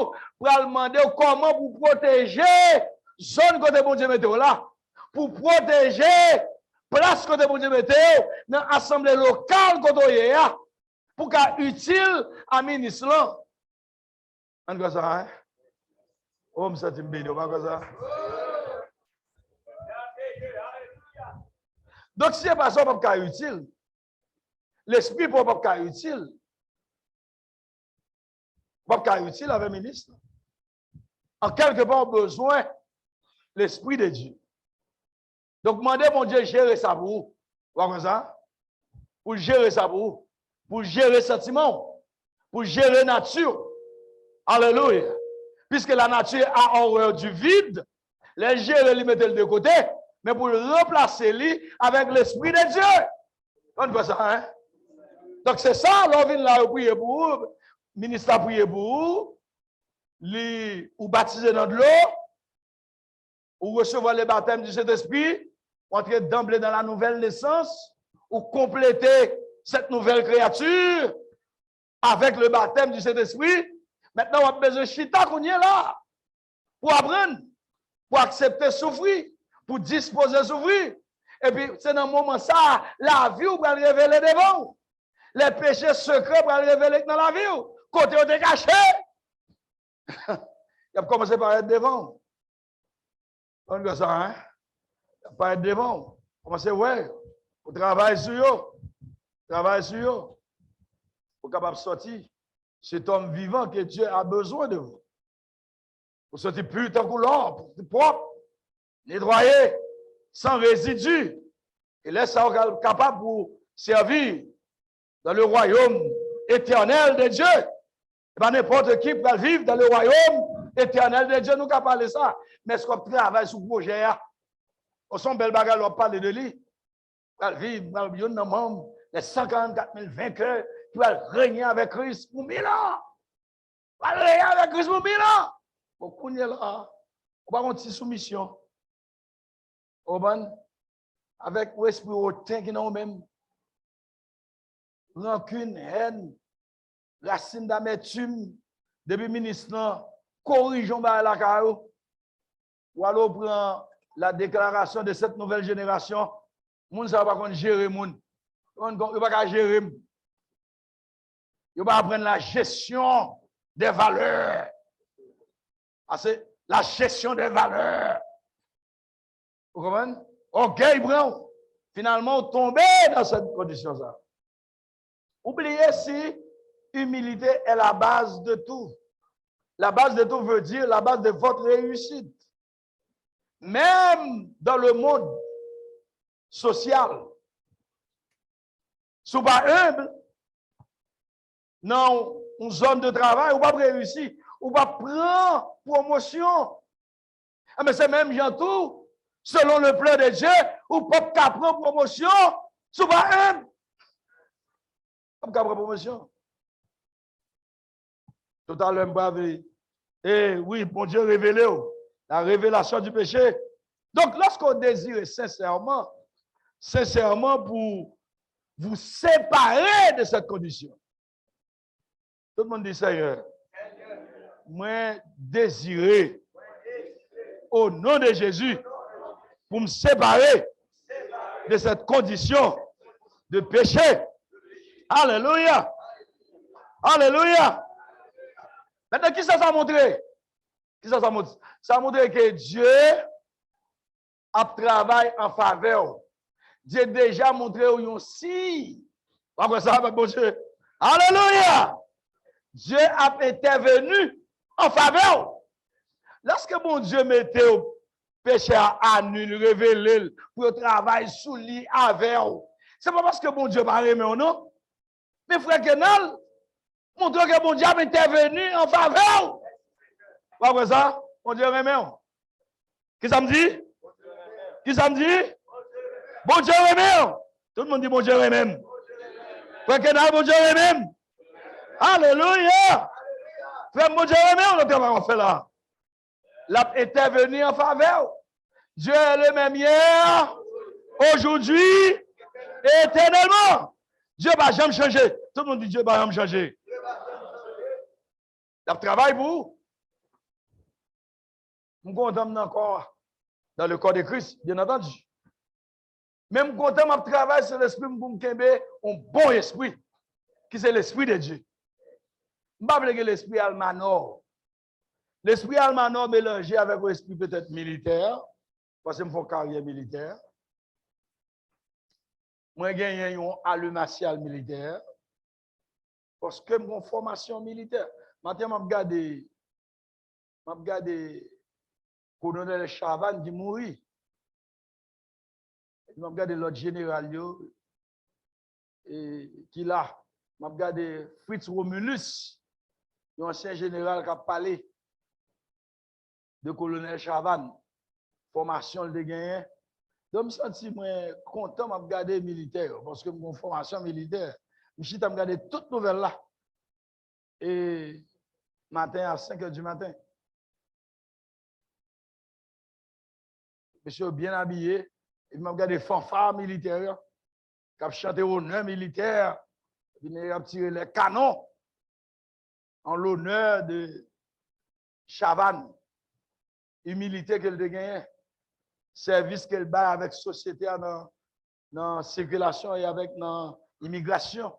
pour demander comment pour protéger zone côté bon Dieu météo là, pour protéger place côté bon Dieu météo dans l'assemblée locale côté pour qu'à utile à ministre là. On voit ça, hein? Oh, ça t'aime bien, on voit ça. Donc, si c'est pas ça, pas utile. L'esprit pour pas utile. Pas utile avec le ministre. En quelque part, besoin l'esprit de Dieu. Donc, demandez mon Dieu gérer ça pour vous. Vous voyez ça? Pour gérer ça pour vous. Pour gérer sentiment. Pour gérer nature. Alléluia. Puisque la nature a horreur du vide, les gérer, les mettre de côté, mais pour le remplacer avec l'esprit de Dieu. On voit ça, hein? Donc, c'est ça, l'on vient là, prier pour vous, le ministre a prié pour vous, ou baptiser dans de l'eau, ou recevoir le baptême du Saint-Esprit, entrer d'emblée dans la nouvelle naissance, ou compléter cette nouvelle créature avec le baptême du Saint-Esprit. Maintenant, on a besoin de chita qu'on y est là, pour apprendre, pour accepter souffrir, pour disposer souffrir. Et puis, c'est dans le moment ça, la vie va révéler devant. Les péchés secrets vont révéler dans la vie. Côté où est caché. Il a commencé par être devant. On voit ça, hein? Il a pas être devant. Commencez, ouais. Vous travaillez sur eux. Travaillez sur eux. Vous êtes capable de sortir. Cet homme vivant que Dieu a besoin de vous. Vous sortez plus tant que l'or, propre, nettoyé, sans résidus. Et laisse ça capable pour servir dans le royaume éternel de Dieu. Et pas n'importe qui peut vivre dans le royaume éternel de Dieu. Nous qu'à parler ça. Mais est-ce qu'on travaille sur le projet? On son bel bagage, on parle de lui. On vivre dans les 144 000 vainqueurs qui vont régner avec Christ pour 1000 ans. On va régner avec Christ pour 1000 ans. Beaucoup de là. On va avoir une petite soumission. Avec l'esprit hautain qui nous même. Rancune, haine, racine d'amertume, depuis ministre, corrigeons la carreau. Ou alors prend la déclaration de cette nouvelle génération. Moun ça va pas gérer moun. On va pas gérer. Il va apprendre la gestion des valeurs. C'est la gestion des valeurs. Vous comprenez? Orgueil blanc. Finalement, tomber dans cette condition-là. Oubliez si humilité est la base de tout. La base de tout veut dire la base de votre réussite. Même dans le monde social. Si vous n'êtes pas humble, dans une zone de travail, vous ne pouvez pas réussir. Vous ne pouvez pas prendre promotion. Mais c'est même tout. Selon le plan de Dieu, vous ne pouvez pas prendre promotion. Si vous n'êtes pas humble. Comme qu'à promotion. Tout à l'heure, et oui, mon Dieu révélé la révélation du péché. Donc, lorsqu'on désire sincèrement pour vous séparer de cette condition. Tout le monde dit Seigneur, moi désirer au nom de Jésus pour me séparer de cette condition de péché. Alléluia. Alléluia. Maintenant, qui ça a montré? Qui ça a montré? Ça a montré que Dieu a travaillé en faveur. Dieu a déjà montré où si. Après ça, bon Dieu. Alléluia. Dieu a intervenu en faveur. Lorsque mon Dieu mettait au péché à nul, révélé, pour travailler sous lui avec. C'est pas parce que mon Dieu m'a aimé ou non. Mais frère Kenal, montre que mon Dieu a intervenu en faveur. Après ça, mon Dieu aimé. Qui ça me dit? Qui ça me dit? Bon Dieu aimé. Tout le monde dit bon Dieu aimé. Frère Kenal, bon Dieu aimé. Alléluia. Frère, mon Dieu aimé, on fait là. L'a intervenu en faveur. Dieu est le même hier, aujourd'hui, et éternellement. Dieu ne va jamais changer. Tout le monde dit Dieu ne va jamais changer. Il travaille pour vous. Je suis content encore dans le corps de Christ, bien entendu. Même content, je travaille sur l'esprit pour me faire un bon esprit, qui c'est l'esprit de Dieu. Je ne sais pas que l'esprit almanor. L'esprit almanor mélangé avec l'esprit peut-être militaire, parce que je fais une carrière militaire. Moi, j'ai gagné un allumatial militaire, parce que mon formation militaire. Maintenant, je regarde le colonel Chavan qui mourit. Je regarde l'autre général qui là. Je regarde Fritz Romulus, l'ancien général qui a parlé de colonel Chavan, formation de gagné. Donc, je me sens content de regarder militaire, parce que mon formation militaire, je suis regarder toute nouvelle là. Et matin à 5 h du matin. Monsieur bien habillé, il m'a regardé fanfare militaire, qui a chanté honneur militaire, il a tiré les canons en l'honneur de Chavan, humilité qu'elle a gagné, service qu'elle bat avec société dans la circulation et avec l'immigration.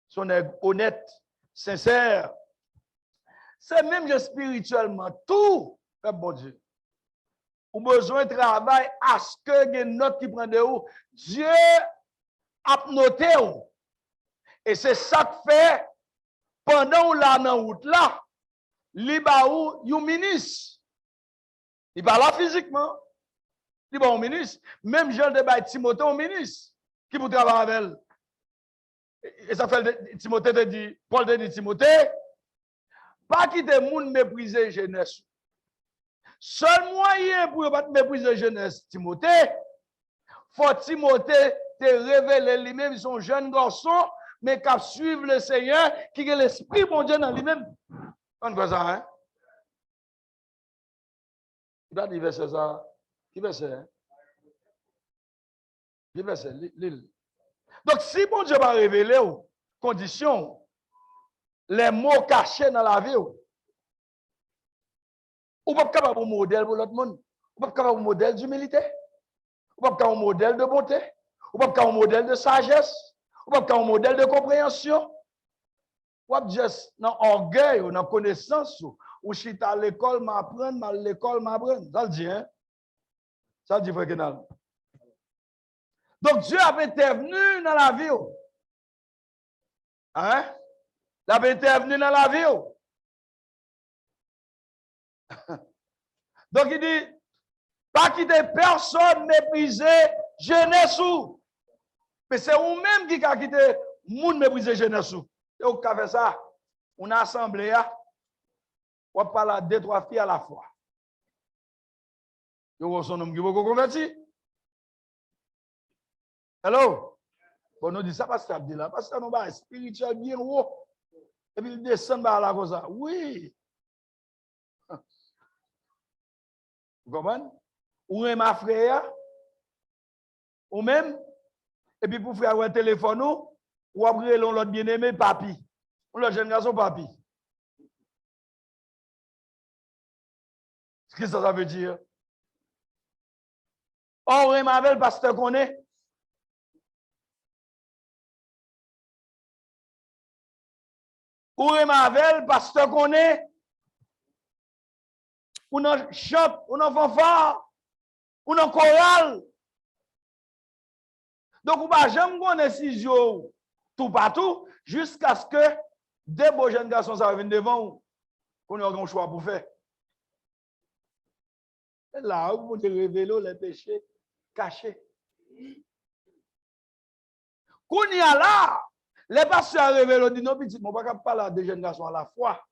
Son honnête, sincère. C'est même spirituellement tout, bon Dieu. Ou besoin de travail à ce que des notes qui prennent de vous. Dieu a noté. Et c'est ça que fait pendant là dans route là, il ba ou un ministre. Il pas là physiquement. Il ba un ministre. Même Jean de Baye Timothée un ministre qui pour travailler avec elle. Et ça fait Timothée te dit, Paul te dit Timothée, pas quitter moun mépriser jeunesse. Seul moyen pour ne mépriser jeunesse, Timothée, faut Timothée te révéler lui-même son jeune garçon, mais qui suivre le Seigneur, qui est l'esprit bon Dieu dans lui-même. On voit ça, hein? Il va dire verset ça. Qui verset? Hein? Qui verset? L'île. Donc, si bon Dieu va révéler aux conditions, les mots cachés dans la vie, ou pas capable de modèle pour l'autre monde, ou pas capable de modèle d'humilité, ou pas capable de modèle de bonté, ou pas capable de modèle de sagesse, ou pas capable de modèle de compréhension, ou pas juste dans orgueil ou dans connaissance, ou si tu à l'école m'apprendre, mal l'école m'apprendre. Ça le dit, hein? Ça le dit, frère Kenal. Donc Dieu avait intervenu dans la vie. Hein? Il avait intervenu dans la vie. Donc il dit, pas quitter personne mépriser jeunesse ou. Mais c'est vous-même qui a quitté moun mépriser jeunesse ou. Et vous avez fait ça, on a assemblé, on parle de 2-3 filles à la fois. Vous avez son nom qui vous converti. Hello? Bon, nous dit ça parce que ça dit là, parce que nous sommes spirituel bien haut. Et puis il descend par là comme ça. Oui. Vous comprenez? Ou est ma frère, ou même, et puis pour faire un téléphone, ou après l'autre bien-aimé, papi. Ou le jeune garçon, papi. Qu'est-ce que ça veut dire? Or, on m'appelle parce que qu'on est. Ou on m'appelle parce que qu'on est. Ou dans chante, ou dans fanfare, ou dans chorale. Donc, on va jamais connaître si tout partout, jusqu'à ce que des beaux jeunes garçons viennent devant vous, qu'on ait un choix pour faire. Et là, vous pouvez révéler les péchés cachés. Qu'on y a là, les pasteurs révèlent, disent non, petit, on ne va pas parler des jeunes garçons à la fois.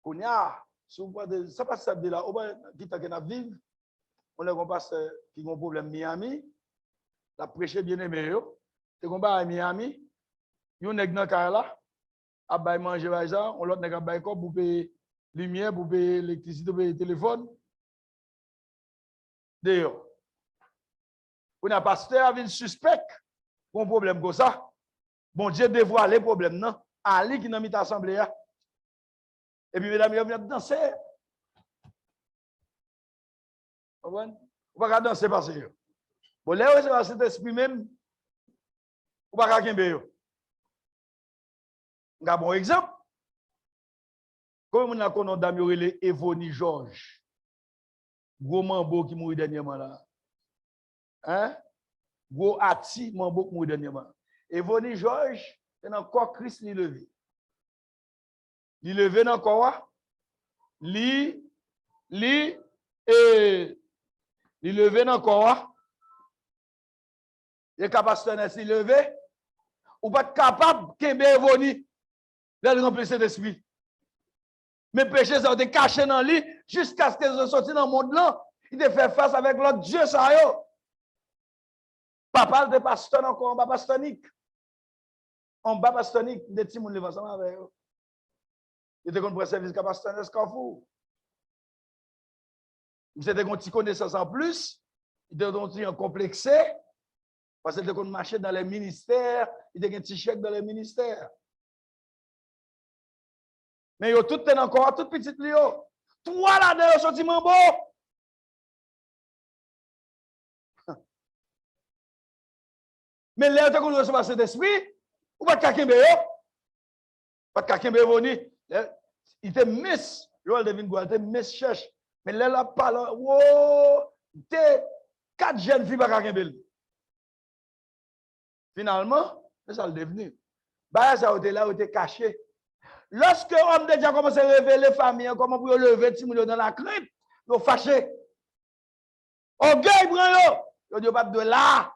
Qu'on y a, ça passe ça de là, on va vivre. On a un pasteur qui a un problème Miami, la prêché bien aimé, c'est qu'on va à Miami, il y a un nègre dans le carré là, à manger, on l'autre nègre à bailler pour payer lumière, pour payer électricité, pour payer téléphone. D'ailleurs, on a pasteur qui suspect pour un problème comme ça. Bon Dieu dévoile les problèmes, non? Ali qui n'a mis l'assemblée. Et puis, mesdames, ils viennent danser. Vous pas danser passer. Bon, là, c'est cet esprit même. Vous pas qu'un un bon exemple. Comme on a connu d'améliorer Evony Georges. Gros mambo qui mourit dernièrement là. Hein? Gros Ati mambo qui mourit dernièrement. Evony Georges, c'est encore Christ li levé. Li levé dans quoi? Li levé dans quoi? Il est capable de se lever. Ou pas capable de Evony. Là, il remplit cet esprit. Mais péché, ça a été caché dans lui jusqu'à ce qu'ils soient sortis dans le monde là. Il te fait face avec l'autre Dieu, ça y est. Papa de pasteur encore en bas pastonique. En bas pastonique, des petits monde ensemble avec eux. Il était contre service qu'à pasteur Escafou. Il était contre une connaissance en plus. Il était contre un complexé. Parce qu'il était contre marcher dans les ministères. Il était un petit chèque dans les ministères. Mais yo tout est encore tout petit Lio. Trois là-dedans sont sorti mambo. Mais là tu qu'on recevoir cet esprit, ou pas kakembe yo. Pas kakembe voni. Il était miss, Joël devine quoi, il était miss cherche. Mais là la parle, wow, t'es quatre jeunes filles pas kakembe. Finalement, c'est ça le devenu. Bah ça a été là où était caché. Lorsque l'homme de Dieu a commencé à révéler famille, comment pour lever Timothée dans la crypte, ils ont fâché. Orgueil, ils ont pas de là.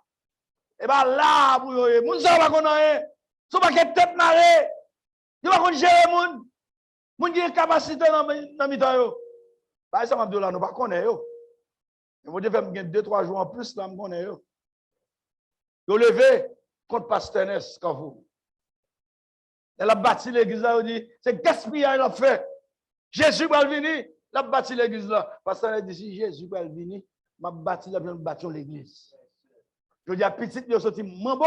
Et bien là, pour eux, moun sa va connaître. Ils pas qu'être tête marée. Ils pas qu'on gérer moun. Moun qui a capacité dans mi-temps yo. Bah ça m'a dit là, nous pas connaître yo. Ils vont faire 2-3 jours en plus là, me connaître yo. Ils ont levé contre pasteur Ness quand vous. Elle a bâti l'église là, elle dit, c'est gaspillage l'a fait. Jésus va venir, elle a bâti l'église là. Parce qu'elle dit, si Jésus va venir, m'a bâti l'église. Je dis à petit, il a sorti mambo.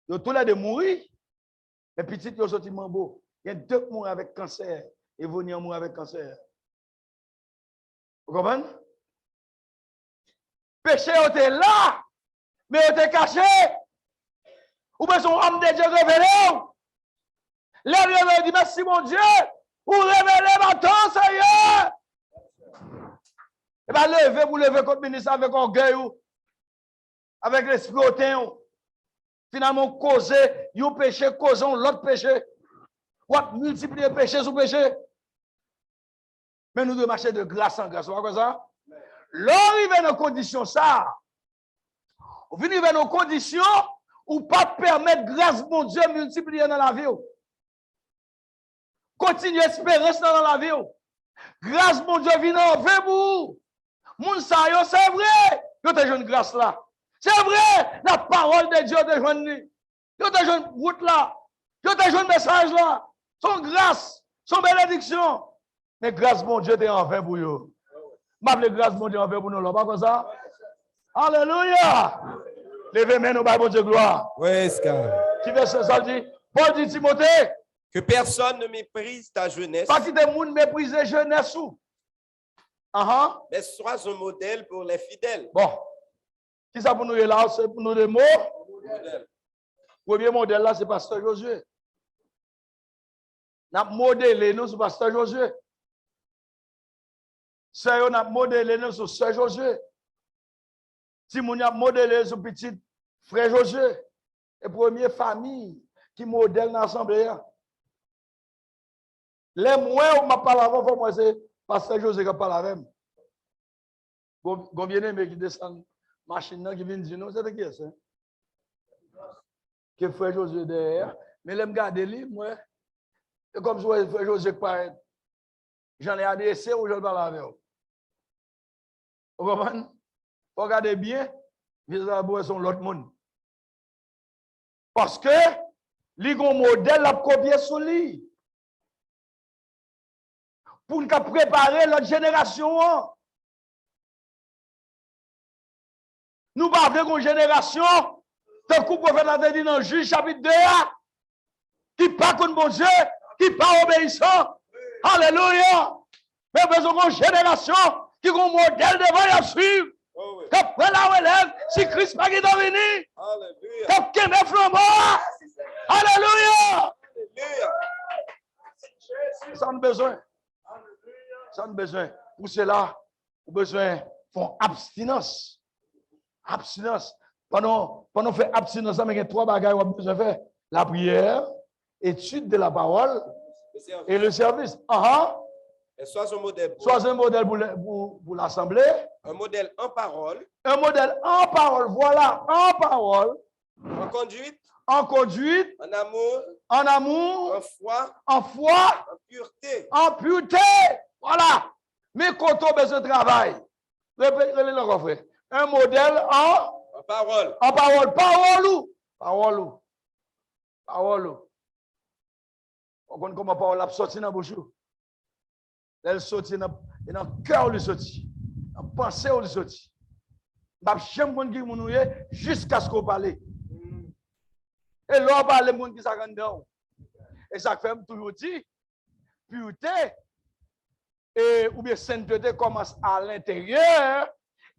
Il a tout là de mourir. Mais petit, il a sorti mambo. Il y a 2 qui mourent avec cancer. Et vous n'y mourent avec cancer. Vous comprenez? Péché était là, mais il était caché. Ou bien son homme de Dieu révélé. Là, il dit, merci mon Dieu, pour révéler ma temps, Seigneur. Et bien, levez, vous levez contre le ministre avec orgueil, avec l'esprit hautain. Finalement, causer, vous péché, causons l'autre péché. Ou multiplier péché sous péché. Mais nous devons marcher de grâce en grâce. Vous voyez ça? L'arrivée dans conditions, ça. Vous venez dans nos conditions où pas permettre grâce, mon Dieu, multiplier dans la vie. Continuez espérance dans la vie. Grâce, mon Dieu, vient envers vous. Moun sa yo, c'est vrai. Yo te joine grâce là. C'est vrai. La parole de Dieu te joine. Yo te joine route là. Yo te joine message là. Son grâce, son bénédiction. Mais grâce, mon Dieu, t'es envers vous. Yo. M'appelle grâce, mon Dieu, envers vous. Non, pas comme ça. Alléluia. Levez main, nous, bon Dieu, gloire. Oui, c'est Qui veut ça dit? Paul dit Timothée. Que personne ne méprise ta jeunesse. Pas que des gens méprisent la jeunesse. Mais sois un modèle pour les fidèles. Bon. Qui ça pour nous là? C'est pour nous des mots? Le premier modèle là, c'est Pasteur Josué. Nous avons modélé nous sur Pasteur Josué. C'est on a modélé nous sur Sœur Josué. Si nous avons modélé sur petit frère Josué. Et première famille qui modèle dans l'assemblée. Les moyens où je parle avant, moi, c'est Pasteur José qui parle avec moi. Combien de qui descendent machine qui vient dire non, c'est qui est ça? Que frère José derrière. Mais les me garder lui, moi, c'est comme si frère José paraît. J'en ai adressé ou je le parle avec vous. Vous comprenez? Vous regardez bien, vis-à-vis son l'autre monde. Parce que, les modèle a copié sur lui. Pour nous préparer notre génération. Nous parlons d'une génération, tant que le prophète a dit dans Juge chapitre 2, qui pas contre bon Dieu, qui pas obéissant. Alléluia. Mais besoin d'une génération qui ont un modèle devant à suivre. Oh oui. Qu'après la relève, si Christ pas qui est venu, Alléluia. qu'après mes flambeaux. Alléluia. Alléluia. Ça a besoin. Ça a besoin. Pour cela, vous avez besoin de faire abstinence. Abstinence. Pendant faire abstinence, il y a 3 bagages que vous avez besoin de faire. La prière, étude de la parole et le service. Et sois un modèle. Sois un modèle pour l'Assemblée. Un modèle en parole. Un modèle en parole. Voilà, en parole. En conduite. En conduite. En amour. En amour. En foi. En foi. En pureté. En pureté. Voilà. Mais quand on a besoin de travail. Répétez-le encore, frère. Un modèle En parole. en parole. Parole ou? Parole ou? Parole ou? On connaît comment parole a sorti dans la bouche. Elle sorti dans le cœur, elle sorti. Dans la pensée, elle sorti. Je ne sais pas jusqu'à ce qu'on parle. Et là, on parle de monde qui s'en dedans. Et ça fait toujours dire, pureté ou bien sainteté commence à l'intérieur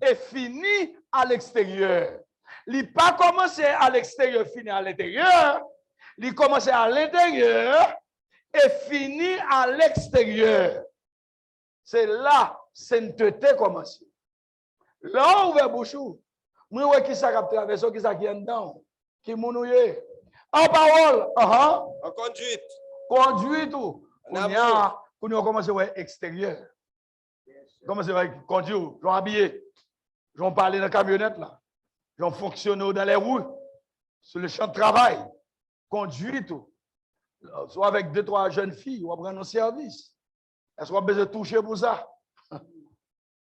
et finit à l'extérieur. Il n'a pas commencé à l'extérieur, fini à l'intérieur. Il commence à l'intérieur et finit à l'extérieur. C'est là sainteté commence. Là, on ouvre bouche. Moi, ouais, qui ça capte traverser, qui ça qui est dedans, qui mounouye. En parole, En conduite. conduite tout. En amour. Quand on commence à extérieur. Comment c'est vrai, conduire, j'en habillé, j'en parler dans la camionnette là, j'en fonctionne dans les roues, sur le champ de travail, conduire tout. Soit avec 2-3 jeunes filles, on va prendre un service. Est-ce qu'on a besoin de toucher pour ça?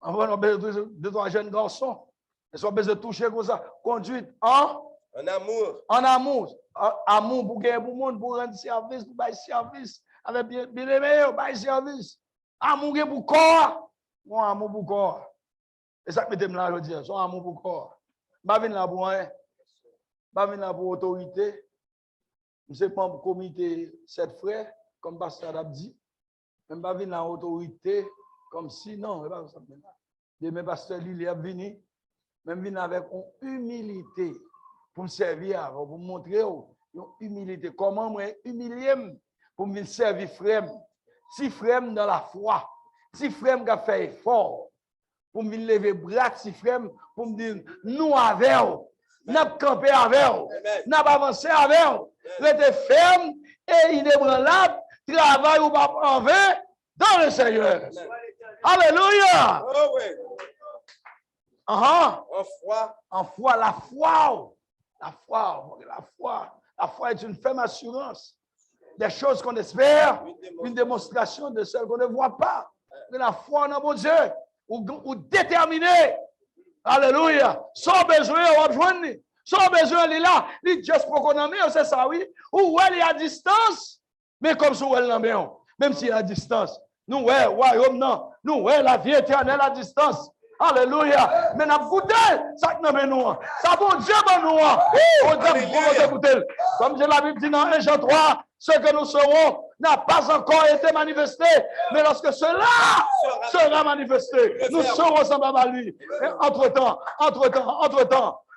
On a besoin de 2-3 jeunes garçons. Est-ce qu'on a besoin de toucher pour ça? Conduite en amour. En amour. Amour pour gagner pour le monde, pour rendre service, pour bailler service. Avec bien aimé, bailler service. Amour pour corps. Mon amour pour corps. Et ça que je là, je dis, son amour pour corps. Je ne viens là pour rien. Je viens là pour autorité. Je ne sais pas pour comité 7 frères, comme pasteur a dit. Je ne viens là pour autorité, comme si, non, je ne pas ça. Demain, pasteur Lili est venu. Je viens avec une humilité pour me servir, pour me montrer une humilité. Comment moi humilier pour me servir frère. Si frère dans la foi. Si frère qui a fait effort pour me lever bras, si frère pour me dire nous avec vous, nous avons campé avec vous, nous avons avancé avec vous, restez ferme et inébranlable, travail ou pas en vain dans le Seigneur. Alléluia. Oh oui. En foi. En foi, la foi. La foi. La foi. La foi est une ferme assurance des choses qu'on espère, une démonstration de celles qu'on ne voit pas. Mais la foi dans mon Dieu, ou déterminé. Alléluia. Sans besoin, on va joindre. Sans besoin, il est là. Il est juste pour qu'on en met, c'est ça, oui. Ou elle est à distance, mais comme si elle en met, même si elle est à distance. Nous, ouais, royaume, non. Nous, ouais, la vie éternelle à distance. Alléluia. Mais nous goûté, ça que nous nous. Ça bon Dieu, nous. Comme la Bible dit dans 1 Jean 3, ce que nous serons n'a pas encore été manifesté, mais lorsque cela sera manifesté, nous serons semblables à lui. Entre-temps,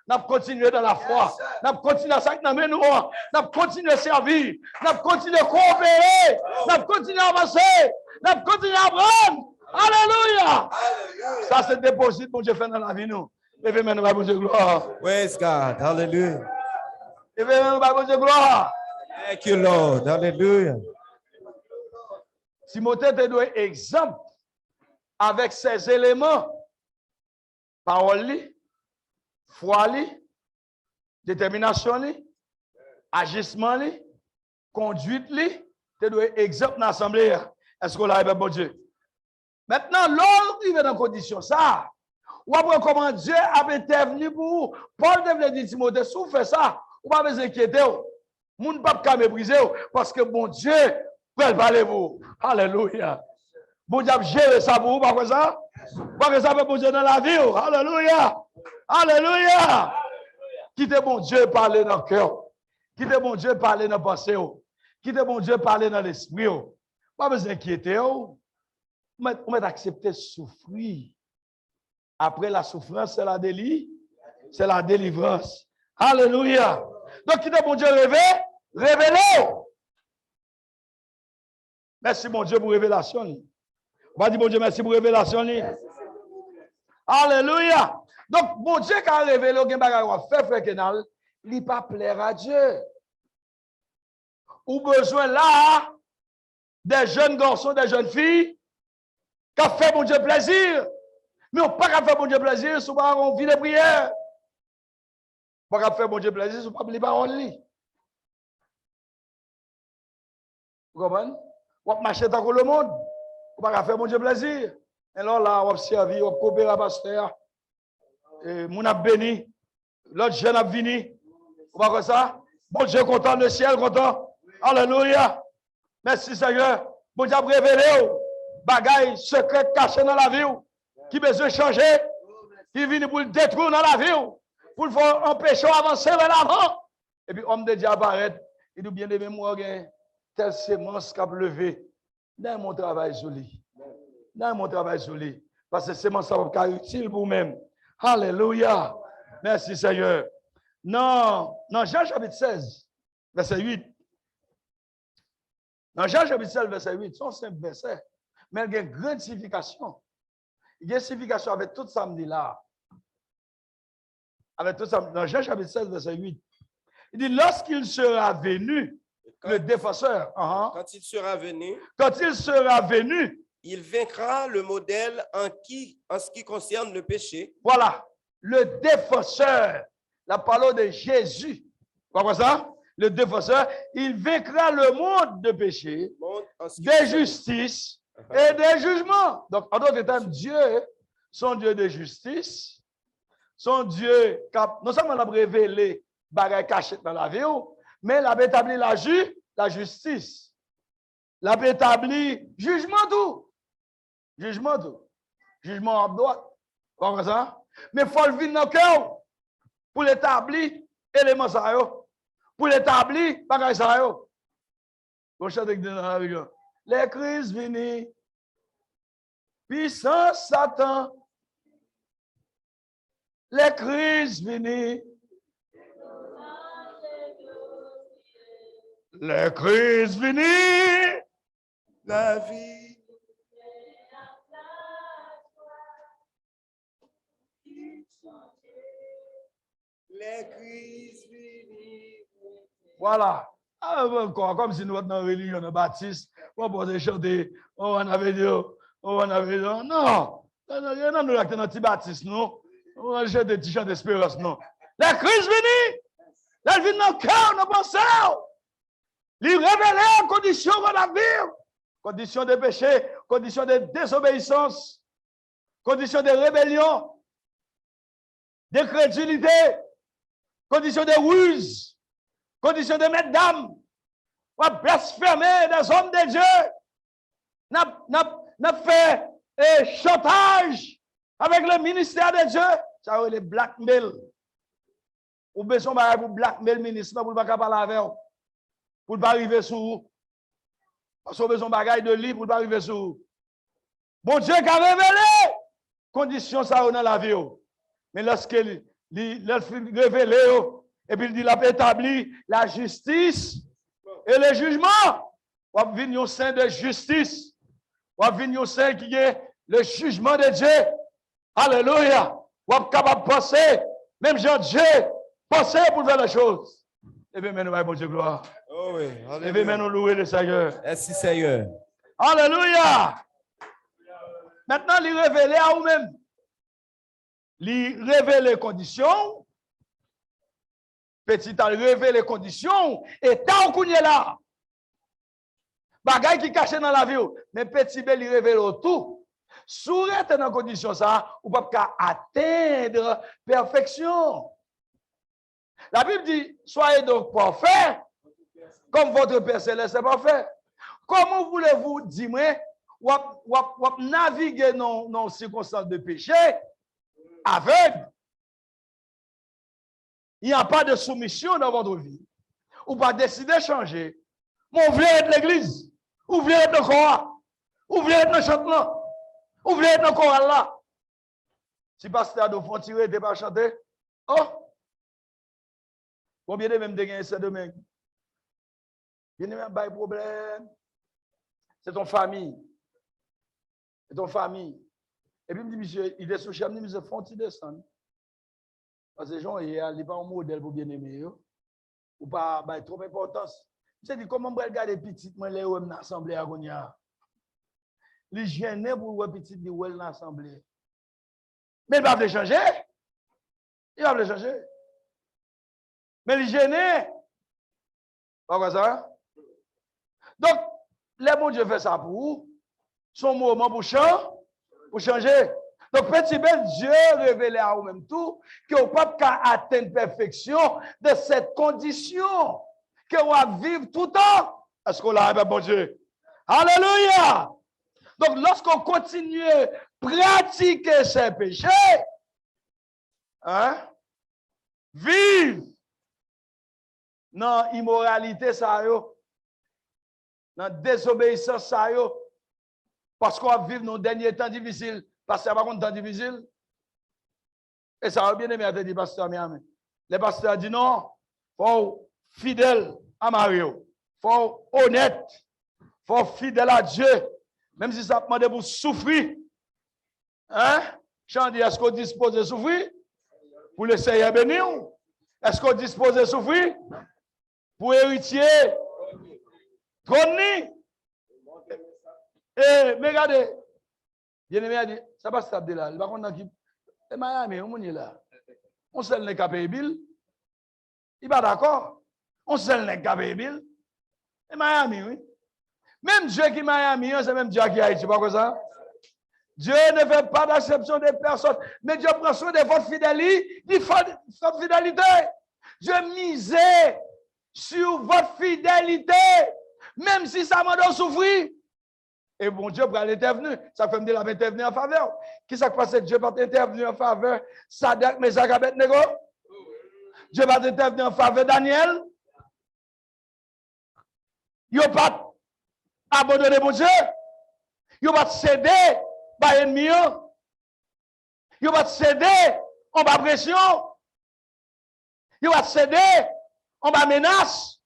nous continuons dans la foi, nous continuons à s'accompagner, nous continuons à servir, nous continuons à coopérer, nous continuons à avancer, nous continuons à apprendre. Alléluia! Ça, c'est le déposit que Dieu fait dans la vie, nous. Levez maintenant, Bible de gloire. Praise God. Hallelujah. Levez maintenant, Bible de gloire. Thank you, Lord. Hallelujah. Timothée te donne exemple avec ces éléments. Parole, foi, détermination, agissement, conduite, te donne exemple dans l'assemblée. Est-ce qu'on l'a bon Dieu? Maintenant, l'homme il est dans condition ça. Ou après comment Dieu a intervenu pour vous. Paul devait dire Timothée, si vous faites ça, vous ne pouvez pas vous inquiéter. Vous ne pouvez pas mépriser parce que bon Dieu peut parler vous. Alléluia. Bon Dieu a géré ça pour vous, pas que ça? Pas que ça peut bon Dieu dans la vie. Alléluia. Alléluia. Quittez bon Dieu parler dans le cœur. Quittez bon Dieu parler dans la pensée. Quittez bon Dieu parler dans l'esprit. Pas vous inquiéter. Vous m'avez accepté souffrir Après la souffrance, c'est la délivrance. Alléluia. Donc, qui dit bon Dieu révélé. Merci mon Dieu pour révélation. On va dire bon Dieu merci pour révélation. Alléluia. Donc, bon Dieu qui a révélé, il a fait frère Kenal, il n'est pas plaire à Dieu. Ou besoin là des jeunes garçons, des jeunes filles qui ont fait mon Dieu plaisir. Mais on n'a pas qu'à faire mon Dieu plaisir si on n'a pas envie de prière. On n'a pas qu'à faire mon Dieu plaisir si on n'a pas de parole. Vous comprenez? On va marcher dans le monde. On n'a pas qu'à faire mon Dieu plaisir. Et alors là, on va servir, on va coopérer à pasteur. Et mon a béni. L'autre jeune a venu. On va faire ça. Bon Dieu content, le ciel content. Alléluia. Merci Seigneur. Bon Dieu a révélé. Bagaille secret caché dans la vie. Qui besoin de changer. Qui vient pour le détruire dans la vie. Pour le faire empêcher d'avancer vers l'avant. Et puis, homme de Dieu apparaît. Il dit bien aimé, moi, telle sémence qui a levé. Dans mon travail joli. Dans mon travail joli. Parce que sémence, ça va être utile pour vous-même. Alléluia. Merci Seigneur. Non, Jean chapitre 16, verset 8. Dans Jean chapitre 16, verset 8, c'est un simple verset. Mais il y a une grande signification. Il y a une signification avec tout samedi là. Avec tout samedi. Dans Jean chapitre 16, verset 8. Il dit, lorsqu'il sera venu, le défenseur. Quand il sera venu, il vaincra le modèle en ce qui concerne le péché. Voilà, le défenseur, la parole de Jésus. Vous voyez ça? Le défenseur, il vaincra le monde de péché, de justice et de jugement. Donc, en d'autres termes, Dieu, son Dieu de justice, son Dieu, non seulement il a révélé bagaille cachée dans la vie, mais il a établi la justice. Il a établi jugement tout. Jugement tout. Jugement à droite. Vous comprenez ça? Mais il faut le vivre dans le cœur pour l'établir élément ça. Pour l'établir bagaille ça. Vous chantez dans la vie. Les crises viennent. Puissance Satan. Les crises viennent. Les crises viennent. La vie. Les crises viennent. Voilà. Encore comme si nous étions dans la religion de Baptiste. On peut chanter. On avait dit. Non. Non, nous actons dans petit Baptiste, non. On a chanté des chants d'espérance, non. Les crises viennent. Elles viennent dans le cœur, dans le pensée. Les révéler en condition de la vie. Condition de péché, condition de désobéissance, condition de rébellion, d'incrédulité, condition de ruse, condition de mettre d'âme, ou blasphémer des hommes de Dieu, n'a fait chantage avec le ministère de Dieu, ça veut les blackmail. Ou besoin de blackmail le ministère pour ne pas parler avec eux, pour ne pas arriver sur parce qu'on a besoin de bagaille de livre pour ne pas arriver sur. Bon Dieu qui a révélé conditions ça dans la vie. Mais lorsqu'il révélé, et puis il dit, il a établi la justice et le jugement. On va venir au sein de justice. On va venir au sein qui est le jugement de Dieu. Alléluia. On va capable de penser, même Jean-Dieu, penser pour faire les choses. Et bien, maintenant, bon Dieu, gloire. Oh oui, et bien, maintenant, louer le Seigneur. Merci, Seigneur. Alléluia. Maintenant, il révèle à vous-même. Il révèle les conditions. Petit à révèle les conditions. Et tant qu'on est là, bagaille qui caché dans la vie, mais petit bel, il révèle tout. Sous être dans condition ça, ou pas atteindre perfection. La Bible dit, soyez donc parfaits, comme votre Père Céleste est parfait. Comment voulez-vous, dis-moi, ou naviguer dans les circonstances de péché aveugle? Il n'y a pas de soumission dans votre vie. Ou pas décider de changer. Mais vous voulez être l'église. Vous voulez être le corps. Vous voulez être le chantement. Vous voulez être le corps là. Si pasteur de font tirer, t'es pas chanter. Oh! Combien de même de gagner ce domaine? Il n'y a pas de problème. C'est ton famille. C'est ton famille. Et puis, il me dit, monsieur, il est sous chef, il me dit, monsieur, font-ils descendre? Parce que les gens, il n'est pas un modèle pour bien aimer. Ou pas, trop d'importance. Je dis, comment je regarde les petites, moi, les hommes dans l'assemblée à Gonia? Les gênés pour les petites, les hommes dans l'assemblée. Mais il va les changer. Il va les changer. Mais les gênés. Pas ça? Donc, les bons Dieu fait ça pour vous. Son moment pour changer. Donc, petit bel Dieu révélé à vous-même tout, que vous ne pouvez pas atteindre perfection de cette condition, que vous allez vivre tout le temps. Est-ce qu'on l'a, bon Dieu? Alléluia! Donc, lorsqu'on continue à pratiquer ces péchés, vivre dans l'immoralité, ça yo, dans la désobéissance, ça yo, parce qu'on va vivre dans les derniers temps difficiles. Parce que ça va contre temps difficile. Et ça va bien aimé à te dire, pasteur Miami. Les pasteurs disent non, il faut fidèle à Mario. Il faut honnête. Il faut fidèle à Dieu. Même si ça demande pour souffrir. Hein? Jean dit, est-ce qu'on dispose de souffrir? Pour le Seigneur bénir? Est-ce qu'on dispose de souffrir? Pour héritier? Trône? Mais regardez. Bien aimé a dit, ça passe taper là. Il va qu'on a qui. Et Miami, on est là. On sait le capé bill. Il va d'accord. On sait le capé bill. Et Miami, oui. Même Dieu qui est Miami, c'est même Dieu qui est Haïti. Pas comme ça? Dieu ne fait pas d'acception des personnes. Mais Dieu prend soin de votre fidélité. Dieu misait sur votre fidélité. Même si ça m'a donné souffrir. Et bon Dieu, pour aller intervenir, ça fait me dire qu'il intervenu en faveur. Qui s'est passé? Dieu va intervenir en faveur. Sadak, Mesach, Abednego. Dieu va intervenir en faveur Daniel. Il n'a pas abandonné mon Dieu. Il n'a pas cédé par l'ennemi. Il n'a pas cédé en bas pression. Il n'a pas cédé en bas menace.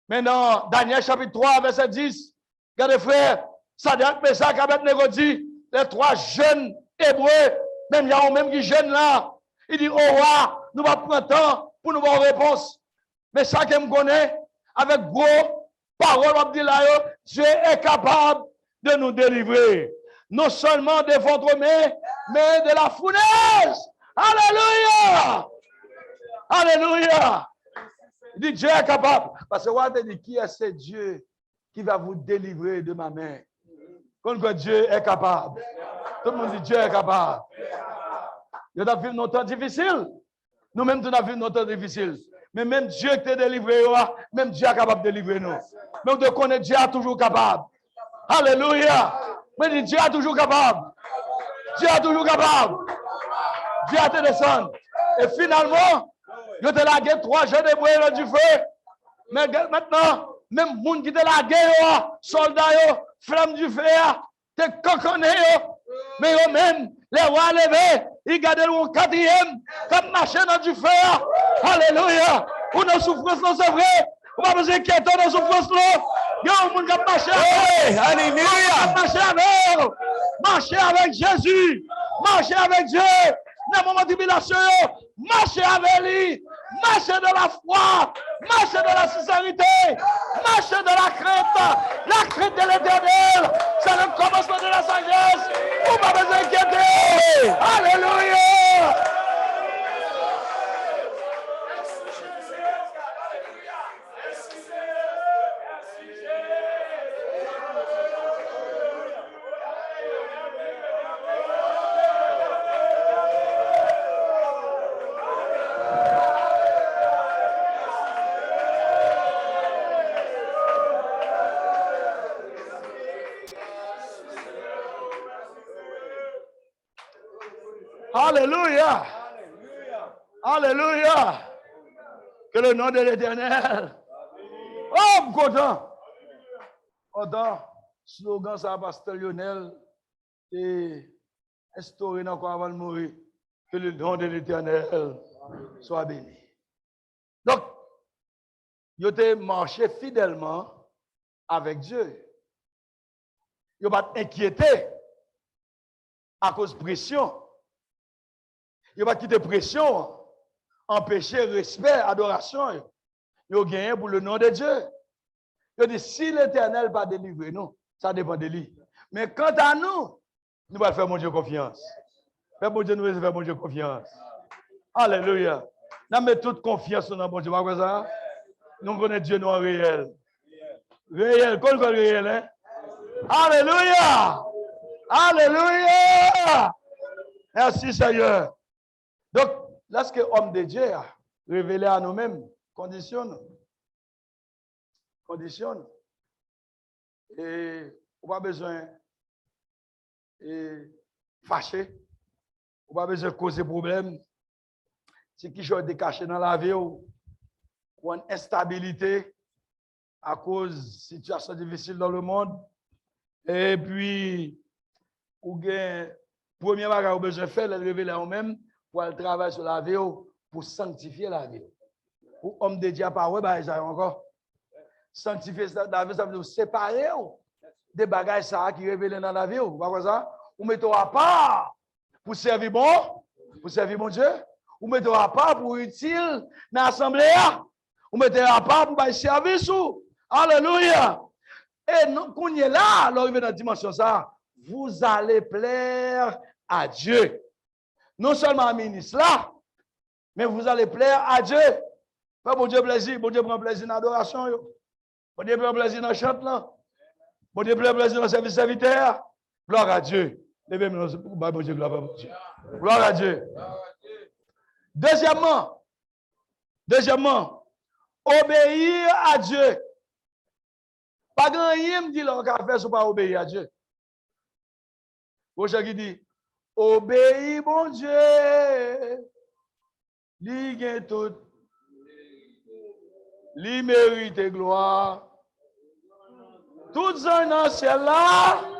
Maintenant, Daniel chapitre 3, verset 10. Regardez, frère, Sadak, Mesach, Abednego dit, les trois jeunes hébreux, même il y a même qui jeunes là, il dit, oh roi, nous va prendre temps pour nous avoir une réponse. Mais ça que me connaît, avec gros paroles, on dit là, Dieu est capable de nous délivrer. Non seulement de votre main, mais de la fournaise. Alléluia! Alléluia! Il dit, Dieu est capable. Parce que on dit, qui est ce Dieu qui va vous délivrer de ma main? Quand Dieu est capable. Tout le monde dit Dieu est capable. Nous avons vécu nos temps difficiles. Nous-mêmes, nous avons vécu nos temps difficiles. Mais même Dieu qui t'a délivré, même Dieu est capable de délivrer nous. Mais on connaît Dieu est toujours capable. Alléluia. Mais Dieu est toujours capable. Dieu est toujours capable. Dieu a te descendu. Et finalement, je te lagué 3 jeunes hébreux du feu. Mais maintenant, même les gens qui te lagué, soldats, flammes du feu, te coconné, mais eux-mêmes, les rois levés, ils gardent le 4e, comme marcher dans du feu. Alléluia. Ou nos souffrances, non, c'est vrai. On va vous inquiéter dans nos souffrances, là. Il y a un monde qui marche avec. Alléluia. Marcher avec Jésus. Marcher avec Dieu. Dans le moment de tribulation, marcher avec lui. Marcher dans la foi. Marcher dans la sincérité. Marcher dans la crainte de l'éternel. C'est le commencement de la sagesse. On va vous inquiéter. Alléluia. Alléluia. Alléluia. Que le nom de l'Éternel. Oh, content. Content. Slogan ça, Pasteur Lionel. Et instauré dans le corps avant de mourir. Que le nom de l'Éternel soit béni. Donc, ils ont marché fidèlement avec Dieu. Ils n'ont pas inquiété à cause de pression. Ils n'ont pas quitté pression, empêcher respect, adoration. Ils ont gagné pour le nom de Dieu. Ils ont dit, si l'Éternel va délivrer nous, ça dépend de lui. Mais quant à nous, nous allons faire mon Dieu confiance. Faire mon Dieu, nous allons faire mon Dieu confiance. Alléluia. Nous mettons toute confiance dans mon Dieu. Ça? Nous connaissons Dieu nous en réel. Réel, qu'on le réel, hein? Alléluia. Alléluia. Merci Seigneur. Donc, lorsque l'homme de Dieu a révélé à nous-mêmes, conditionne. Et on n'a pas besoin de fâcher. On n'a pas besoin de causer problème. Si quelque chose est caché dans la vie ou une instabilité à cause de situations difficiles dans le monde. Et puis, ou bien, premier bagage qu'on a besoin de faire, c'est de révéler à nous-mêmes pour aller travailler sur la vie pour sanctifier la vie. Pour homme de Dieu, pas ouais, bah, ça encore. Sanctifier la vie, ça veut dire séparer des bagages ça qui révèlent dans la vie. Vous voyez ça? Ou mettons à part pour servir bon Dieu. Ou mettons à part pour utile dans l'assemblée. Ou mettons à part pour service. Alléluia. Et nous, quand on est là, l'arrivée dans la dimension ça, vous allez plaire à Dieu. Non seulement à ministre là, mais vous allez plaire à Dieu. Pas bon Dieu plaisir, bon Dieu prend plaisir dans l'adoration. Bon Dieu prend plaisir dans le chant là. Bon Dieu prend plaisir dans le service serviteur. Gloire à Dieu. Bon Dieu, gloire à Dieu. Gloire à Dieu. Deuxièmement, obéir à Dieu. Pas grand chose dit qu'on va faire si pas obéir à Dieu. Rocher qui dit, obéis mon Dieu, li gen tout, li mérite gloire. Tout un dans ciel là.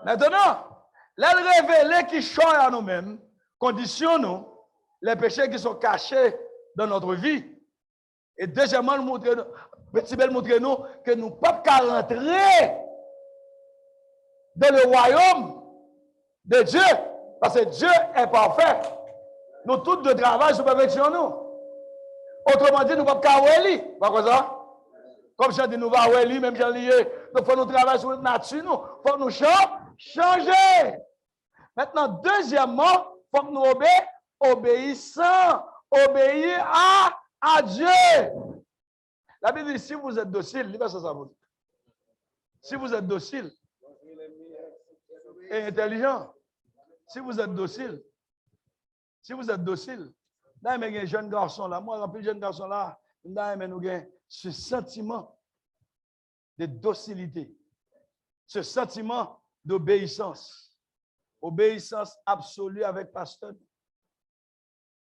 Maintenant, les révéler qui changent à nous-mêmes, conditionnent les péchés qui sont cachés dans notre vie. Et deuxièmement, nous montrer nous que nous ne pouvons pas rentrer dans le royaume de Dieu, parce que Dieu est parfait. Nous tous de travail sur perfection nous. Autrement dit, nous ne pouvons pas aller. Pas ça? Comme je dis, nous allons aller, même j'en lié. Donc, il faut nous travailler sur notre nature, nous. Il faut nous changer. Maintenant, deuxièmement, il faut que nous obéissons, obéir à Dieu. La Bible dit, si vous êtes docile, si vous êtes docile et intelligent, si vous êtes docile, là, il y a un jeune garçon là, moi, un jeune garçon là, là, nous avons ce sentiment de docilité, ce sentiment d'obéissance, obéissance absolue avec pasteur.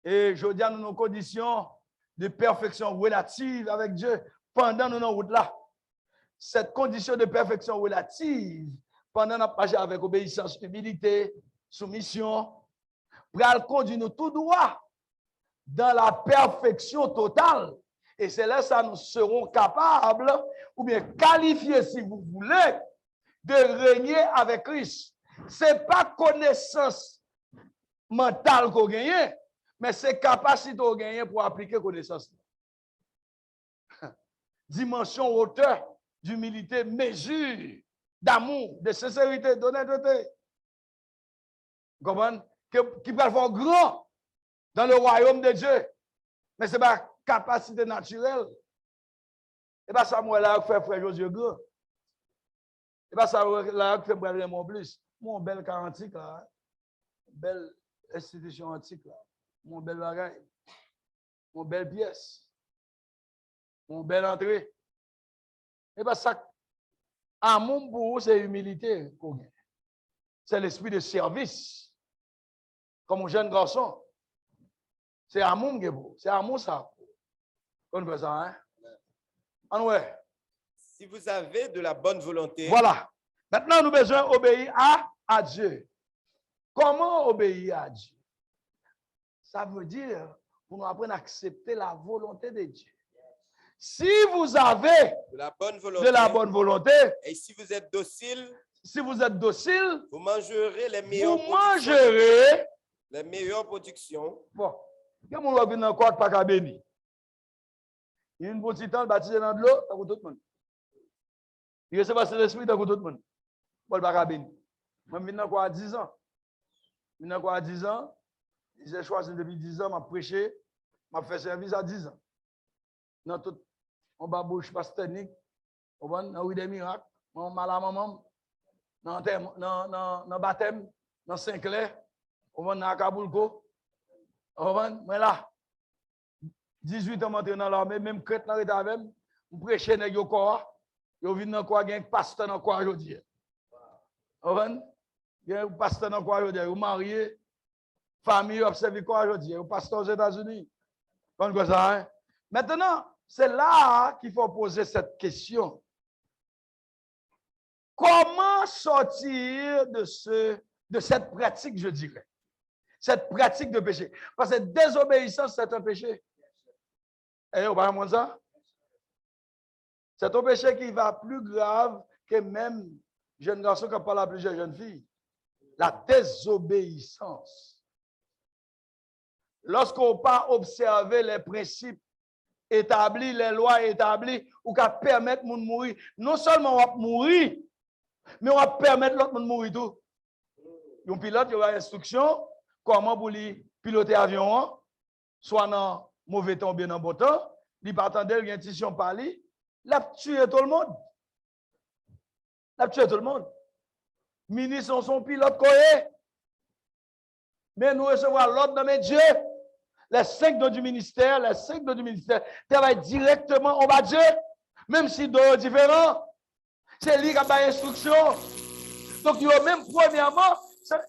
Et je dis à nous nos conditions de perfection relative avec Dieu pendant nos routes là. Cette condition de perfection relative pendant notre marche avec obéissance, humilité, soumission, pour conduire nous tout droit dans la perfection totale. Et c'est là que nous serons capables, ou bien qualifiés si vous voulez, de régner avec Christ. Ce n'est pas connaissance mentale qu'on gagne, mais c'est capacité qu'on gagne pour appliquer connaissance. Dimension, hauteur, d'humilité, mesure, d'amour, de sincérité, d'honnêteté. Vous comprenez? Qui peut faire grand dans le royaume de Dieu. Mais ce n'est pas capacité naturelle. Et pas ça, moi, là, fait frère Josué grand. Et pas ça, là, fait frère Raymond plus. Mon bel cas antique, là. Belle institution antique, là. Mon bel bagage. Mon belle pièce. Mon belle entrée. Et pas ça, amour pour vous, c'est humilité. C'est l'esprit de service. Comme un jeune garçon. C'est amour, c'est amour ça. On fait ça, hein? En ouais. Si vous avez de la bonne volonté, Voilà. Maintenant, nous avons besoin d'obéir à Dieu. Comment obéir à Dieu? Ça veut dire pour nous apprendre à accepter la volonté de Dieu. Si vous avez de la bonne de la bonne volonté, et si vous êtes docile, vous mangerez les meilleures productions. Bon, il y a mon vient encore pas qu'à béni. Il y a une petite temps baptisé dans de l'eau, dans tout le monde. Il reste pas l'esprit dans tout le monde. Bon, pas qu'à béni. Moi, je viens à 10 ans. Je viens à 10 ans. J'ai choisi depuis 10 ans, je prêché, je fait service à 10 ans. Dans tout, on va bouche pasteurnique, on va dans des miracles, on mal à maman, dans baptême, dans Saint-Clair, on va dans Acapulco, on va, mais là, 18 ans, je dans l'armée, même crête dans l'état même, je prêche dans le corps, je viens dans le corps, il y a un pasteur dans le corps aujourd'hui. On va, il y a un pasteur dans le corps aujourd'hui, vous mariez. Famille observe quoi aujourd'hui, au pasteur aux États-Unis. Maintenant, c'est là qu'il faut poser cette question. Comment sortir de cette pratique, je dirais, cette pratique de péché? Parce que désobéissance, c'est un péché. Et on va voir ça? C'est un péché qui va plus grave que même jeune garçon qui parle à plusieurs jeunes filles. La désobéissance. Lorsqu'on n'a pas observé les principes établis, les lois établies, ou qu'à permettre de mourir, non seulement on va mourir, mais on va permettre l'autre de mourir tout. Un pilote, il y aura instruction, comment pour lui piloter l'avion, soit dans mauvais temps ou bien dans bon temps, il pas attendre, il y a une institution par lui, il a tué tout le monde. Il a tué tout le monde. Ministre, son pilote, mais nous recevons l'ordre de Dieu. Les 5 dons du ministère, travaillent directement en bas de Dieu, même si deux différents. C'est lui qui a l'instruction. Donc, il y a même premièrement,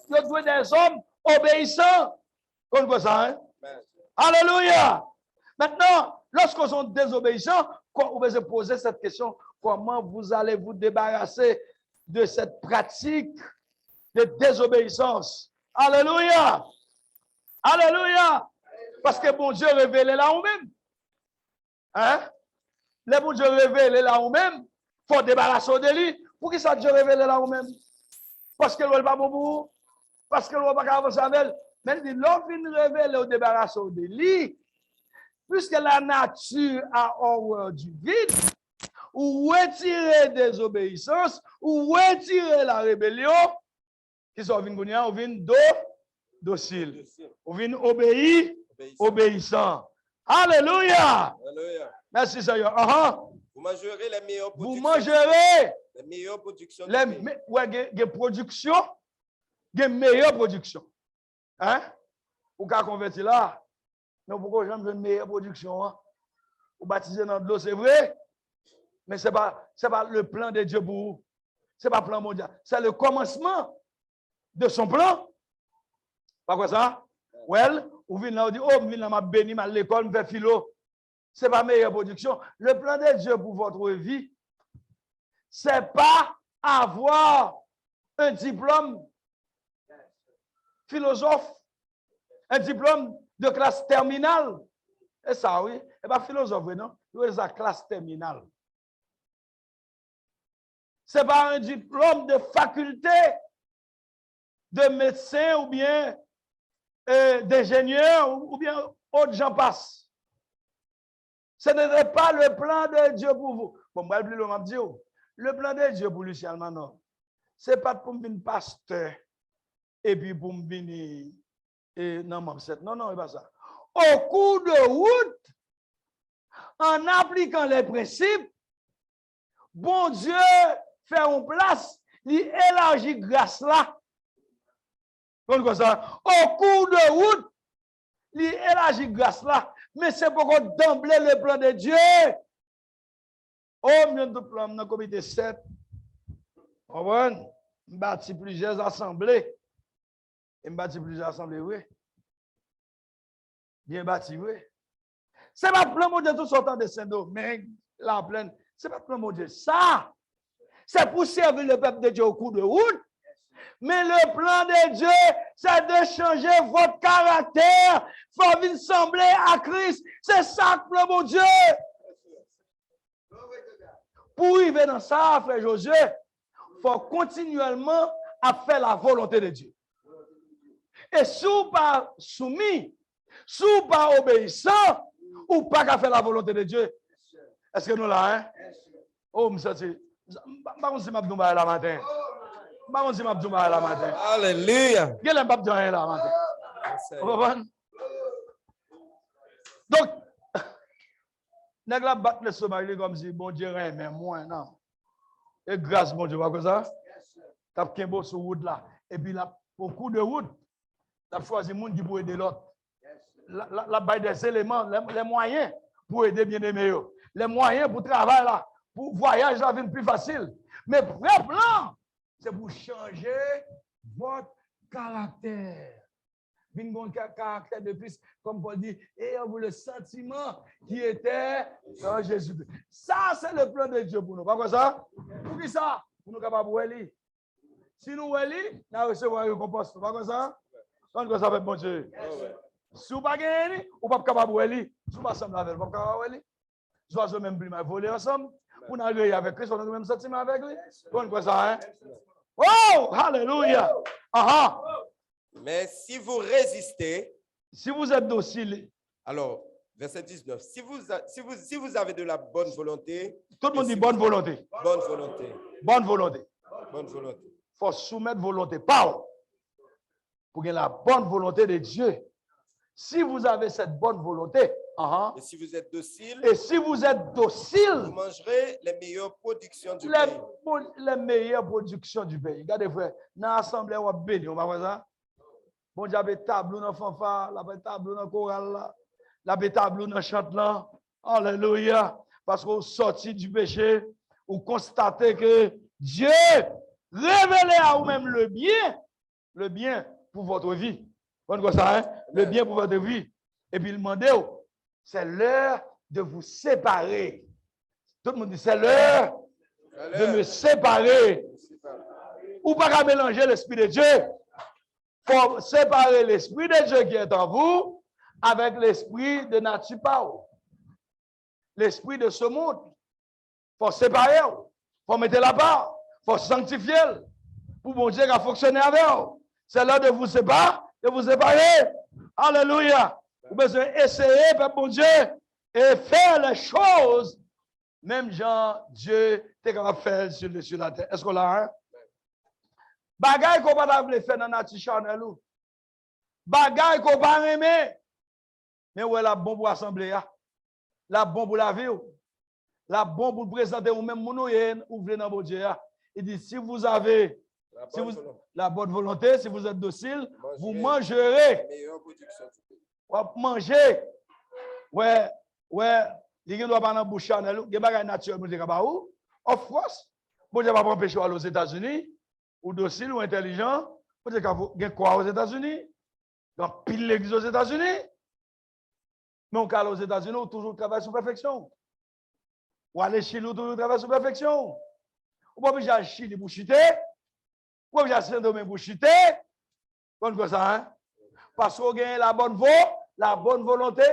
il y a des hommes obéissants. Comme quoi ça, hein? Alléluia! Maintenant, lorsqu'on sont désobéissants, on va se poser cette question, comment vous allez vous débarrasser de cette pratique de désobéissance? Alléluia! Alléluia! Parce que bon Dieu révèle là ou même. Hein? Le bon Dieu révèle là ou même. Il faut débarrasser de lui. Pour qui ça Dieu révèle là ou même? Parce que l'on pas bon pour vous. Parce que l'on pas avancer avec elle. Mais l'on vient révéler au débarrasser de lui. Puisque la nature a horreur du vide, ou retirer des obéissances, ou retirer la rébellion, qui sont venus, on vient docile. On vient obéir. Obéissant. Alléluia. Alléluia. Merci Seigneur. Vous mangerez les meilleures productions. Vous mangerez les meilleures productions. Les productions, les meilleures productions. Hein? Ou qu'à convertir là? Non, pourquoi j'aime une meilleure production? Hein? Ou baptiser dans de l'eau, c'est vrai. Mais ce n'est pas le plan de Dieu pour vous. Ce n'est pas le plan mondial. C'est le commencement de son plan. Pas quoi ça? Well, ou vient là, on dit, oh, vient là, m'a béni, m'a l'école, m'a fait philo. Ce n'est pas meilleure production. Le plan de Dieu pour votre vie, ce n'est pas avoir un diplôme philosophe, un diplôme de classe terminale. Et ça, oui. Et pas philosophe, non? C'est la classe terminale. Ce n'est pas un diplôme de faculté de médecin ou bien d'ingénieur ou bien autres gens passent. Ce n'est pas le plan de Dieu pour vous. Bon, moi, le plan de Dieu pour Lucien Manon, ce n'est pas pour me venir pasteur et puis pour me venir non, non, c'est pas ça. Au cours de route, en appliquant les principes, bon Dieu fait en place, il élargit grâce là. Comme ça, au cours de route, il élargit grâce là. Mais c'est pourquoi d'emblée le plan de Dieu. Oh, mieux de plan dans le comité 7. On bâti plusieurs assemblées. Et bâti plusieurs assemblées, oui. Bien bâti, oui. C'est pas plan mon Dieu tout sortant de Saint-Domingue, la plaine. C'est pas plan mon Dieu. Ça, c'est pour servir le peuple de Dieu au cours de route. Mais le plan de Dieu, c'est de changer votre caractère. Il faut venir sembler à Christ. C'est ça le plan mon Dieu. Pour arriver dans ça, frère Josué, il faut continuellement à faire la volonté de Dieu. Et si vous n'êtes pas soumis, si vous n'êtes pas obéissant, ou pas qu'à faire la volonté de Dieu. Est-ce que nous là, hein? Oh, monsieur, je ne sais pas si je vais la matin. Je ne sais pas si je vais la matin. Alléluia. Je ne sais pas si je la matin. Vous comprenez? Donc, nèg la battre le sommeil comme si bon Dieu rien mais moi non. Et grâce bon Dieu, pas comme ça. T'as qu'un sur route là et puis là au cours de route, t'as choisi monde qui pour aider l'autre. La bail des éléments, les moyens pour aider bien-aimé. Les moyens pour travailler là, pour voyage là venir plus facile. Mais vrai plan, c'est pour changer votre caractère. Une caractère de plus, comme Paul dit, et vous le sentiment qui était en Jésus. Ça, c'est le plan de Dieu pour nous. Pas comme ça? Pour qui ça? Pour nous capables de lire. Si nous lisons, nous recevons une récompense. Pas comme ça? Comme ça, avec bon Dieu. Si vous ne pouvez pas gagner, vous ne pouvez pas capable de lire. Si vous ne pouvez pas capable de lire. Soit je même plus voler ensemble. Pour nous arriver avec Christ, on a le même sentiment avec lui. Comme ça, hein? Oh! Alléluia! Aha! Mais si vous résistez, si vous êtes docile, alors, verset 19, si vous avez de la bonne volonté, tout le monde dit bonne volonté. Bonne volonté. Bonne volonté. Bonne volonté. Il faut soumettre volonté. Parle. Pour qu'il y ait la bonne volonté de Dieu. Si vous avez cette bonne volonté, et si vous êtes docile, vous mangerez les meilleures productions du pays. Les meilleures productions du pays. Regardez, frère, dans l'assemblée, on va bénir, on va voir ça. Bon Dieu, il y a des tableaux dans le fanfare, il y a des tableaux dans le choral, il y a des tableaux dans le chant là. Alléluia. Parce qu'on sortit du péché, on constate que Dieu révélait à vous-même le bien pour votre vie. Vous voyez ça, hein? Le bien pour votre vie. Et puis il demandait, c'est l'heure de vous séparer. Tout le monde dit, c'est l'heure de me séparer. Ou pas qu'à mélanger l'Esprit de Dieu. Il faut séparer l'Esprit de Dieu qui est en vous avec l'Esprit de nature Pao. L'Esprit de ce monde. Il faut séparer. Il faut mettre la part. Il faut sanctifier. Pour bon Dieu qui fonctionner avec vous. C'est l'heure de vous séparer. Alléluia. Vous besoin essayer, Père bon Dieu, et faire les choses, même Jean, Dieu, t'es capable de faire sur la terre. Est-ce qu'on l'a, hein? Bagay qu'on va faire dans la nature charnelle. Bagay qu'on va aimer. Mais où est la bombe pour l'assembler? La bombe pour la vie. La bombe pour présenter ou même mon ouvrez dans mon Dieu. Il dit, si vous avez la bonne volonté, si vous êtes docile, vous mangerez. Vous mangez. Ouais, il y a doit pas dans bouche charnelle. Il y a bagay naturel pour dire où? Of course. Bon Dieu va pas empêcher aux États-Unis. Ou docile ou intelligent, vous avez quoi aux États-Unis? Donc, pile l'église aux États-Unis. Mais on calme aux États-Unis, on toujours travaille sous perfection. Ou aller Chili, on toujours travaille sous perfection. Ou pas besoin de Chili pour chuter. Ou pas besoin de Saint-Domingue pour chuter. Comme ça, hein? Parce qu'on gagne la bonne volonté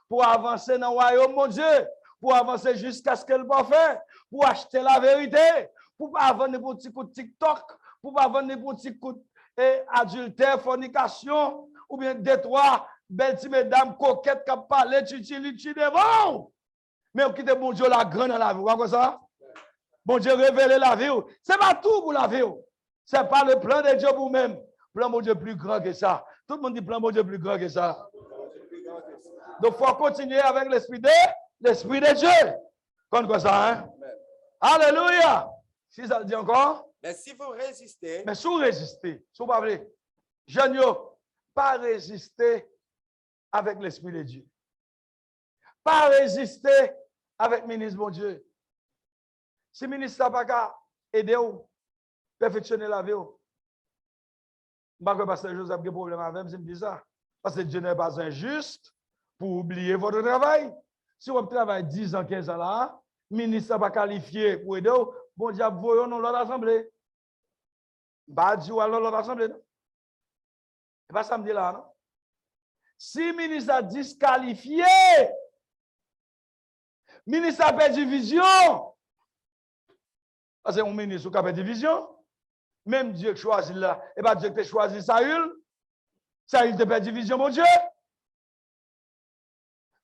pour avancer dans le royaume, mon Dieu. Pour avancer jusqu'à ce qu'elle va faire. Pour acheter la vérité. Pour pas avoir des petits coups de TikTok. Pour pas vendre des petits coups d'adultère, fornication, ou bien des trois belles petites mesdames coquettes qui parlent, tu devant. Mais on quitte bon Dieu la grande dans la vie. Vous voyez ça? Bon Dieu révèle la vie. Ce n'est pas tout pour la vie. Ce n'est pas le plan de Dieu pour vous-même. Plan de Dieu plus grand que ça. Tout le monde dit plan de Dieu plus grand que ça. Donc, il faut continuer avec l'esprit de Dieu. Comme ça, hein? Alléluia. Si ça le dit encore. Mais si vous résistez, mais si vous résistez, si vous ne parlez, jeunes, pas résister avec l'Esprit de Dieu. Pas résister avec le ministre bon Dieu. Si le ministre n'a pas qu'à aider vous, perfectionner la vie, je ne sais pas que Pasteur Joseph a un problème avec moi, si je me dis ça. Parce que Dieu n'est pas injuste pour oublier votre travail. Si vous travaillez 10 ans, 15 ans là, ministre n'a pas qualifié pour aider, bon Dieu, voyons dans l'autre assemblée. Bah, Dieu, alors l'autre assemblée. C'est pas samedi là, non? Si ministre a disqualifié, ministre a perdu vision. Parce que un ministre qui a perdu vision, même Dieu qui choisit là, et pas Dieu qui a choisi Saül. Saül a perdu vision, mon Dieu.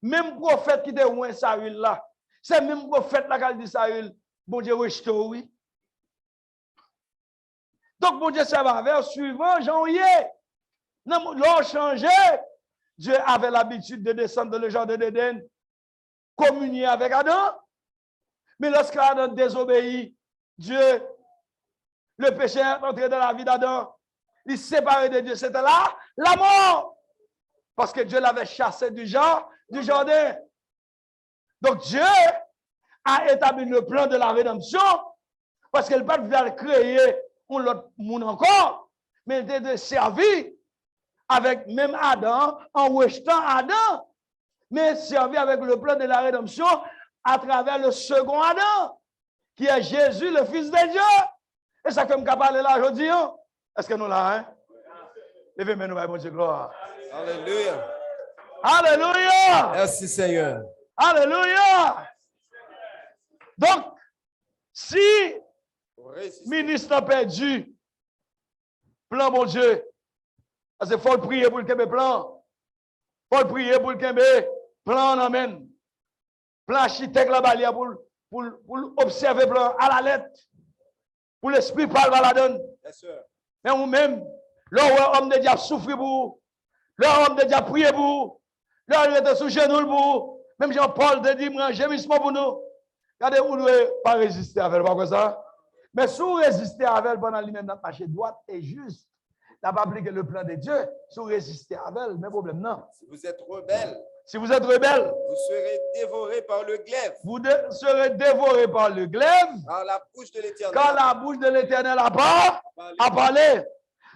Même prophète qui était loin Saül là, c'est même prophète là qui a dit Saül, bon Dieu, restore, oui. Donc, bon Dieu, ça va vers suivant janvier. L'on changé. Dieu avait l'habitude de descendre dans le jardin d'Éden, communier avec Adam. Mais lorsqu'Adam désobéit, Dieu, le péché est entré dans la vie d'Adam. Il s'est séparé de Dieu. C'était là la mort. Parce que Dieu l'avait chassé du jardin. Donc Dieu a établi le plan de la rédemption parce qu'il n'a pas créer un autre monde encore, mais il était de servir avec même Adam, en rejetant Adam, mais servir avec le plan de la rédemption à travers le second Adam, qui est Jésus, le Fils de Dieu. Et ça fait me parler là aujourd'hui. Est-ce que nous là, hein? Levez-moi nous, mon Dieu, gloire. Alléluia. Alléluia. Merci Seigneur. Alléluia. Donc, si ministre a perdu, plan mon Dieu, parce qu'il faut prier pour le Québec plan. Il faut prier pour le Québec plan, amen. Plan architecte là-bas, pour observer plan à la lettre. Pour l'esprit parle à la donne. Mais vous-même, l'homme de Dieu a souffert pour vous. L'homme de Dieu a prié pour vous. L'homme était sous genou pour vous. Même Jean-Paul te dit, moi, gémissement pour nous. Regardez, vous ne pouvez pas résister avec elle, pas comme ça. Mais si vous résistez avec elle, pendant lui-même, notre marché droite et juste. N'a pas appliqué le plan de Dieu. Si vous résistez avec elle, même problème, non. Si vous êtes rebelle, vous serez dévoré par le glaive. Vous serez dévoré par le glaive. Par la bouche de l'Éternel. Quand la bouche de l'Éternel a parlé.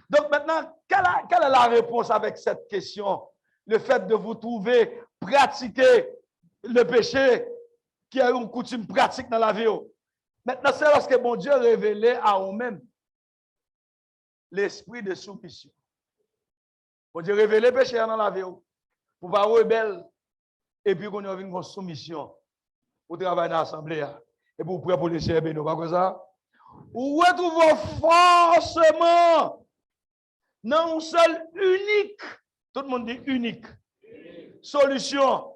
Donc maintenant, quelle est la réponse avec cette question? Le fait de vous trouver pratiquer le péché qui a une coutume pratique dans la vie. Maintenant, c'est lorsque bon Dieu révélé à vous-même l'esprit de soumission. Bon Dieu révélé le péché dans la vie. Pour pas rebelle. Et puis qu'on a une soumission pour travailler dans l'assemblée. Et pour prêt pour les servir, nous, pas comme ça. Ou retrouvons forcément dans un seul unique, tout le monde dit unique, solution.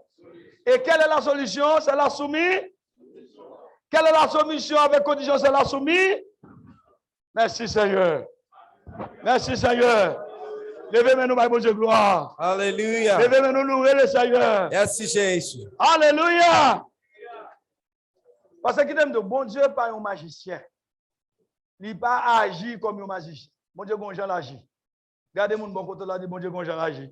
Et quelle est la solution? C'est la soumise. Quelle est la soumission avec condition? C'est la soumise. Merci Seigneur. Merci Seigneur. Levez-moi nous, mon Dieu, gloire. Alléluia. Levez-moi nous, louer le Seigneur. Merci Jésus. Alléluia. Parce que de bon Dieu pas un magicien. Il n'a pas agi comme un magicien. Bon Dieu, bon Jean l'agit. Regardez mon bon côté là, dit bon Dieu, bon Jean l'agit.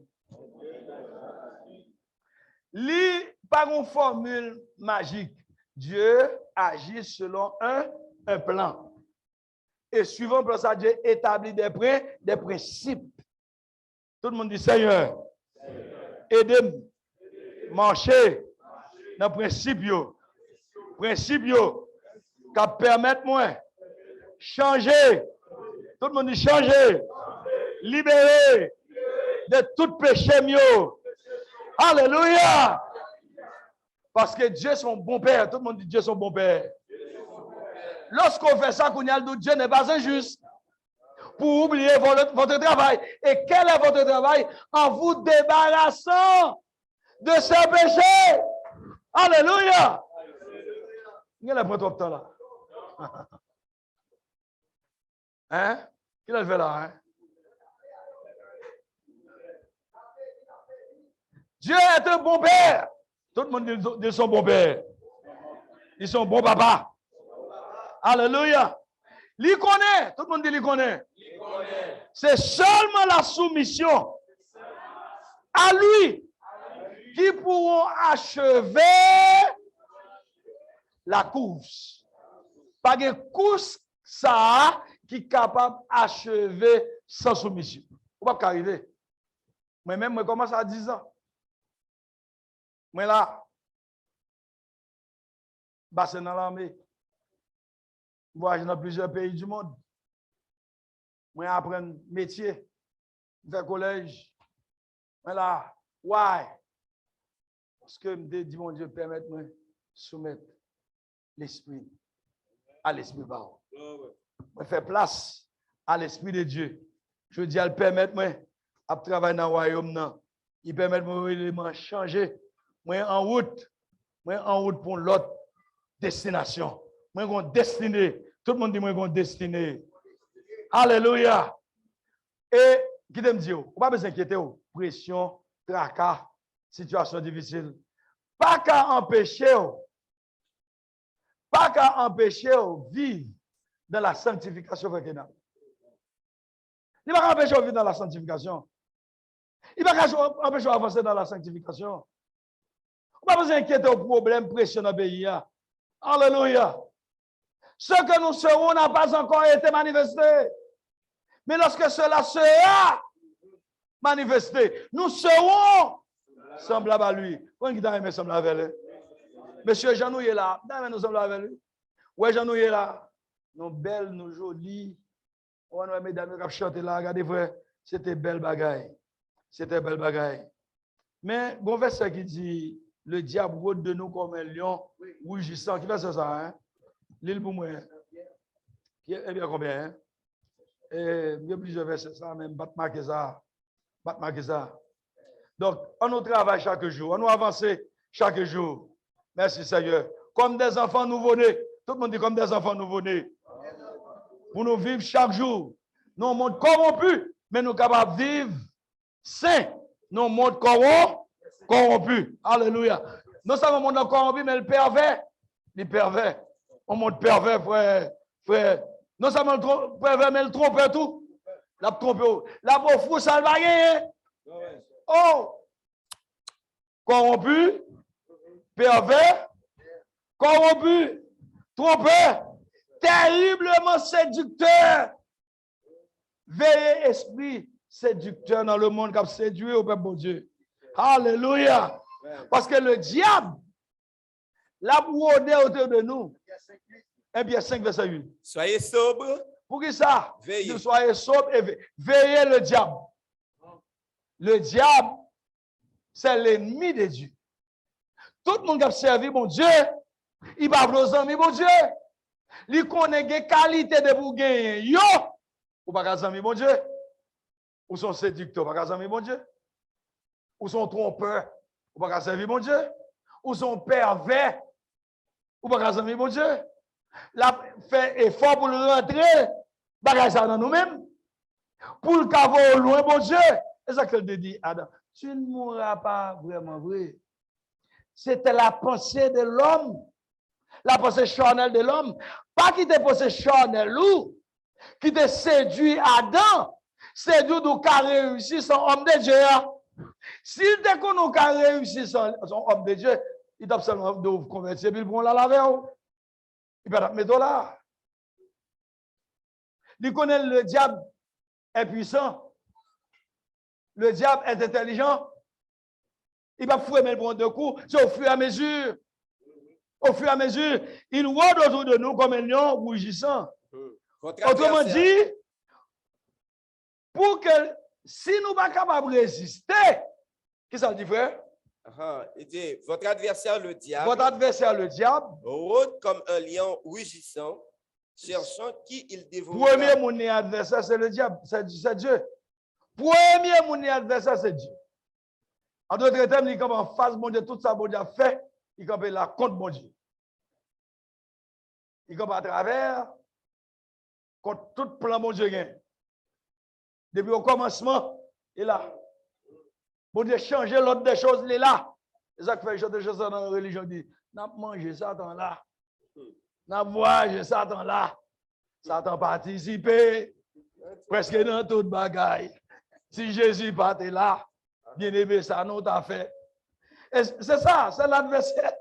Il pas une formule magique. Dieu agit selon un plan. Et suivant le plan, ça, Dieu établit des principes. Tout le monde dit Seigneur, aidez-moi, marcher dans le principe, qui permettent moi changer. Tout le monde dit changer, libérer de tout péché mieux. Alléluia. Parce que Dieu est son bon père. Tout le monde dit Dieu est son bon père. Lorsqu'on fait ça, Dieu n'est pas injuste. Pour oublier votre travail. Et quel est votre travail? En vous débarrassant de ce péché. Alléluia. Il y a trop de temps là. Hein? Qui l'a fait là? Hein? Dieu est un bon père. Tout le monde dit son bon père. Ils sont bons papa. Alléluia. Il connaît. Tout le monde dit il connaît. C'est seulement la soumission à lui qui pourront achever la course. Pas de course ça qui est capable d'achever sans soumission. Vous ne pouvez pas arriver. Moi-même, je commence à 10 ans. Moi là, basé dans l'armée, voyage dans plusieurs pays du monde. Moi apprendre métier, faire collège. Moi là, why? Parce que me dit mon Dieu permette-moi soumettre l'esprit à l'esprit bas. Je fais place à l'esprit de Dieu. Je dis à le permettre moi à travailler dans le royaume. Il permet de changer. Moi en route pour l'autre destination. Moi une destinée. Tout le monde dit moi une destinée. Alléluia. Et qui te me dit, vous pas besoin d'inquiéter, pression, tracas, situation difficile. Pas qu'à empêcher vivre dans la sanctification. Il ne va pas empêcher de vivre dans la sanctification. Il ne va pas empêcher d'avancer dans la sanctification. Vous pas besoin d'inquiéter au problème, pression dans le pays. Alléluia. Ce que nous serons n'a pas encore été manifesté. Mais lorsque cela sera manifesté, nous serons semblables à lui. Quand il est semblable à lui? Monsieur Jean-Nouy est là. Nous sommes avec lui. Ouais, Jean-Nouy est là. Nous belles, nous jolies. On a mesdames qui chanté là. Regardez, frère. C'était belle bagaille. C'était belle bagaille. Mais, bon verset qui dit, le diable rôde de nous comme un lion rugissant. Qui fait ça, hein? L'île pour moi. Qui est bien combien, hein? Et il y a plusieurs versets, ça, même, battre ça. Donc, on nous travaille chaque jour. On nous avance chaque jour. Merci, Seigneur. Comme des enfants nouveau-nés. Tout le monde dit comme des enfants nouveau-nés. Pour nous vivre chaque jour. Nous, un monde corrompu, mais nous sommes capables de vivre saint. Nous, un monde corrompu. Alléluia. Nous sommes un monde corrompu, mais le pervers. Le pervers. Un monde pervers, frère. Nous sommes un pervers, mais le trompeur tout. La trompe. La pauvre, ça va gagner. Oh! Corrompu, pervers, corrompu, trompeur, terriblement séducteur. Veillez esprit séducteur dans le monde qui a séduit au peuple de Dieu. Alléluia. Parce que le diable l'a rôdé autour de nous. 1 Pierre 5, verset 8. Soyez sobre. Pour qui ça? Veillez. Soyez sobre et veillez le diable. Le diable, c'est l'ennemi de Dieu. Tout le monde qui a servi mon Dieu, il va vos amis, mon Dieu. Il connaît des qualités de pour gagner. Yo! Ou pas qu'à amis, mon Dieu. Ou sont séducteurs, pas qu'à amis, mon Dieu. Ou sont trompeurs, ou pas qu'à servir, mon Dieu. Ou sont pervers, ou pas qu'à amis, mon Dieu. La fait effort pour le rentrer, bagage ça dans nous-mêmes. Pour le caveau au loin, mon Dieu. C'est ça qu'elle dit, Adam. Tu ne mourras pas vraiment vrai. C'était la pensée de l'homme. La pensée charnelle de l'homme. Pas qui te pensée charnelle ou qui te séduit Adam. Séduit ou qui a réussi son homme de Dieu. S'il te connaît qui a réussi son homme de Dieu, il t'a seulement de vous convertir, il prend la laver. Il va mettre là. Il connaît le diable est puissant. Le diable est intelligent. Il va fouiller mais le de coups. C'est au fur et à mesure. Au fur et à mesure, il rôde autour de nous comme un lion rougissant. Autrement dit, pour que si nous ne sommes pas capables de résister, qu'est-ce que ça dit, frère? Il dit, votre adversaire, le diable, rôde comme un lion rugissant, cherchant qui il dévore. Premier mon adversaire, c'est le diable, c'est Dieu. Premier mon adversaire, c'est Dieu. En d'autres termes, il est comme en face, mon Dieu, tout ça, mon Dieu a fait, il est comme la contre mon Dieu. Il est comme à travers, contre tout plan, mon Dieu gagne. Depuis au commencement, il est là. Bon Dieu, changer l'ordre des choses, il est là. C'est ça que fait des choses dans la religion, dit, n'a pas mangé Satan là. N'a pas voyagé Satan là. Satan participé presque dans toute bagaille. Si Jésus partait là, bien aimé, ça nous t'a fait. C'est ça, c'est l'adversaire.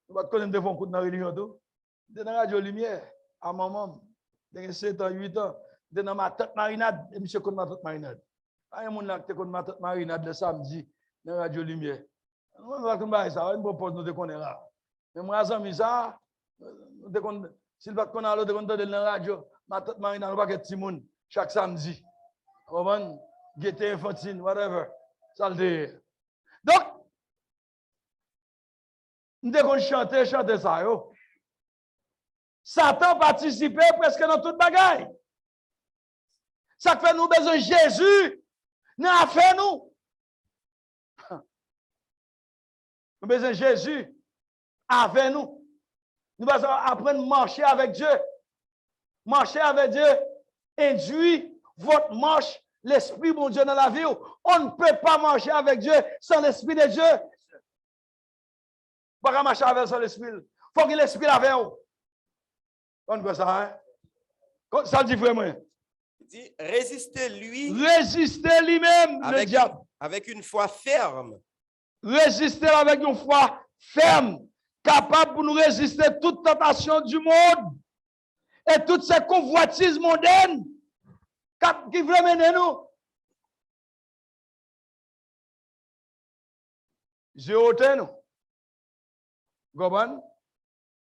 Vous va te connaître des fois coup dans la religion tout. Dans la radio lumière, à maman, dans 7 ans, 8 ans, dans ma tante marinade, et monsieur connaît ma tante marinade. Il y a un monde qui connaît ma tante marinade le samedi, dans la radio lumière. On va comme ça, on propose nous de connaître là. Mais moi, ami ça, nous te connaît. S'il va connaître l'autre, on te donne la radio. Ma tante Marina, nous pas que Timon chaque samedi. Comment? Gaieté infantile, whatever. Ça le dit. Donc, nous devons chanter ça, yo. Satan participait presque dans toute bagaille. Ça fait nous besoin de Jésus. Nous a fait nous. Nous besoin de Jésus avec nous. Nous devons apprendre à marcher avec Dieu. Marcher avec Dieu induit votre marche, l'Esprit bon Dieu dans la vie. On ne peut pas marcher avec Dieu sans l'Esprit de Dieu. On ne peut pas marcher avec sans l'Esprit. Il faut que l'Esprit avec vous. On peut ça, hein? Ça dit vraiment. Il dit, résistez-lui. Résister lui-même, le diable. Avec une foi ferme. Résister avec une foi ferme, capable pour nous résister toute tentation du monde et toutes ces convoitises mondaines qui veulent mener nous. J'ai ôté nous. Goban,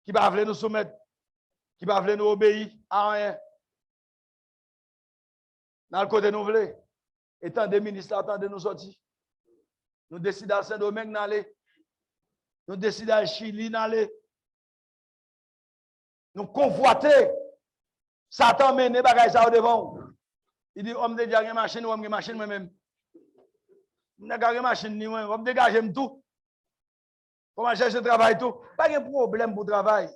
qui va nous soumettre, qui va nous obéir à rien. Dans le côté nous voulons, étant des ministres, attendez nous sortir. Nous décidons à Saint-Domingue d'aller. Nous décidons à Chili d'aller. Nous convoiter. Satan mène bagay ça au devant. Il dit, homme de Dieu, une machine, ou une machine moi-même. Je n'ai pas de machine, ni moi. Je dégage tout. Comment chercher travail tout. Pas de problème pour travail.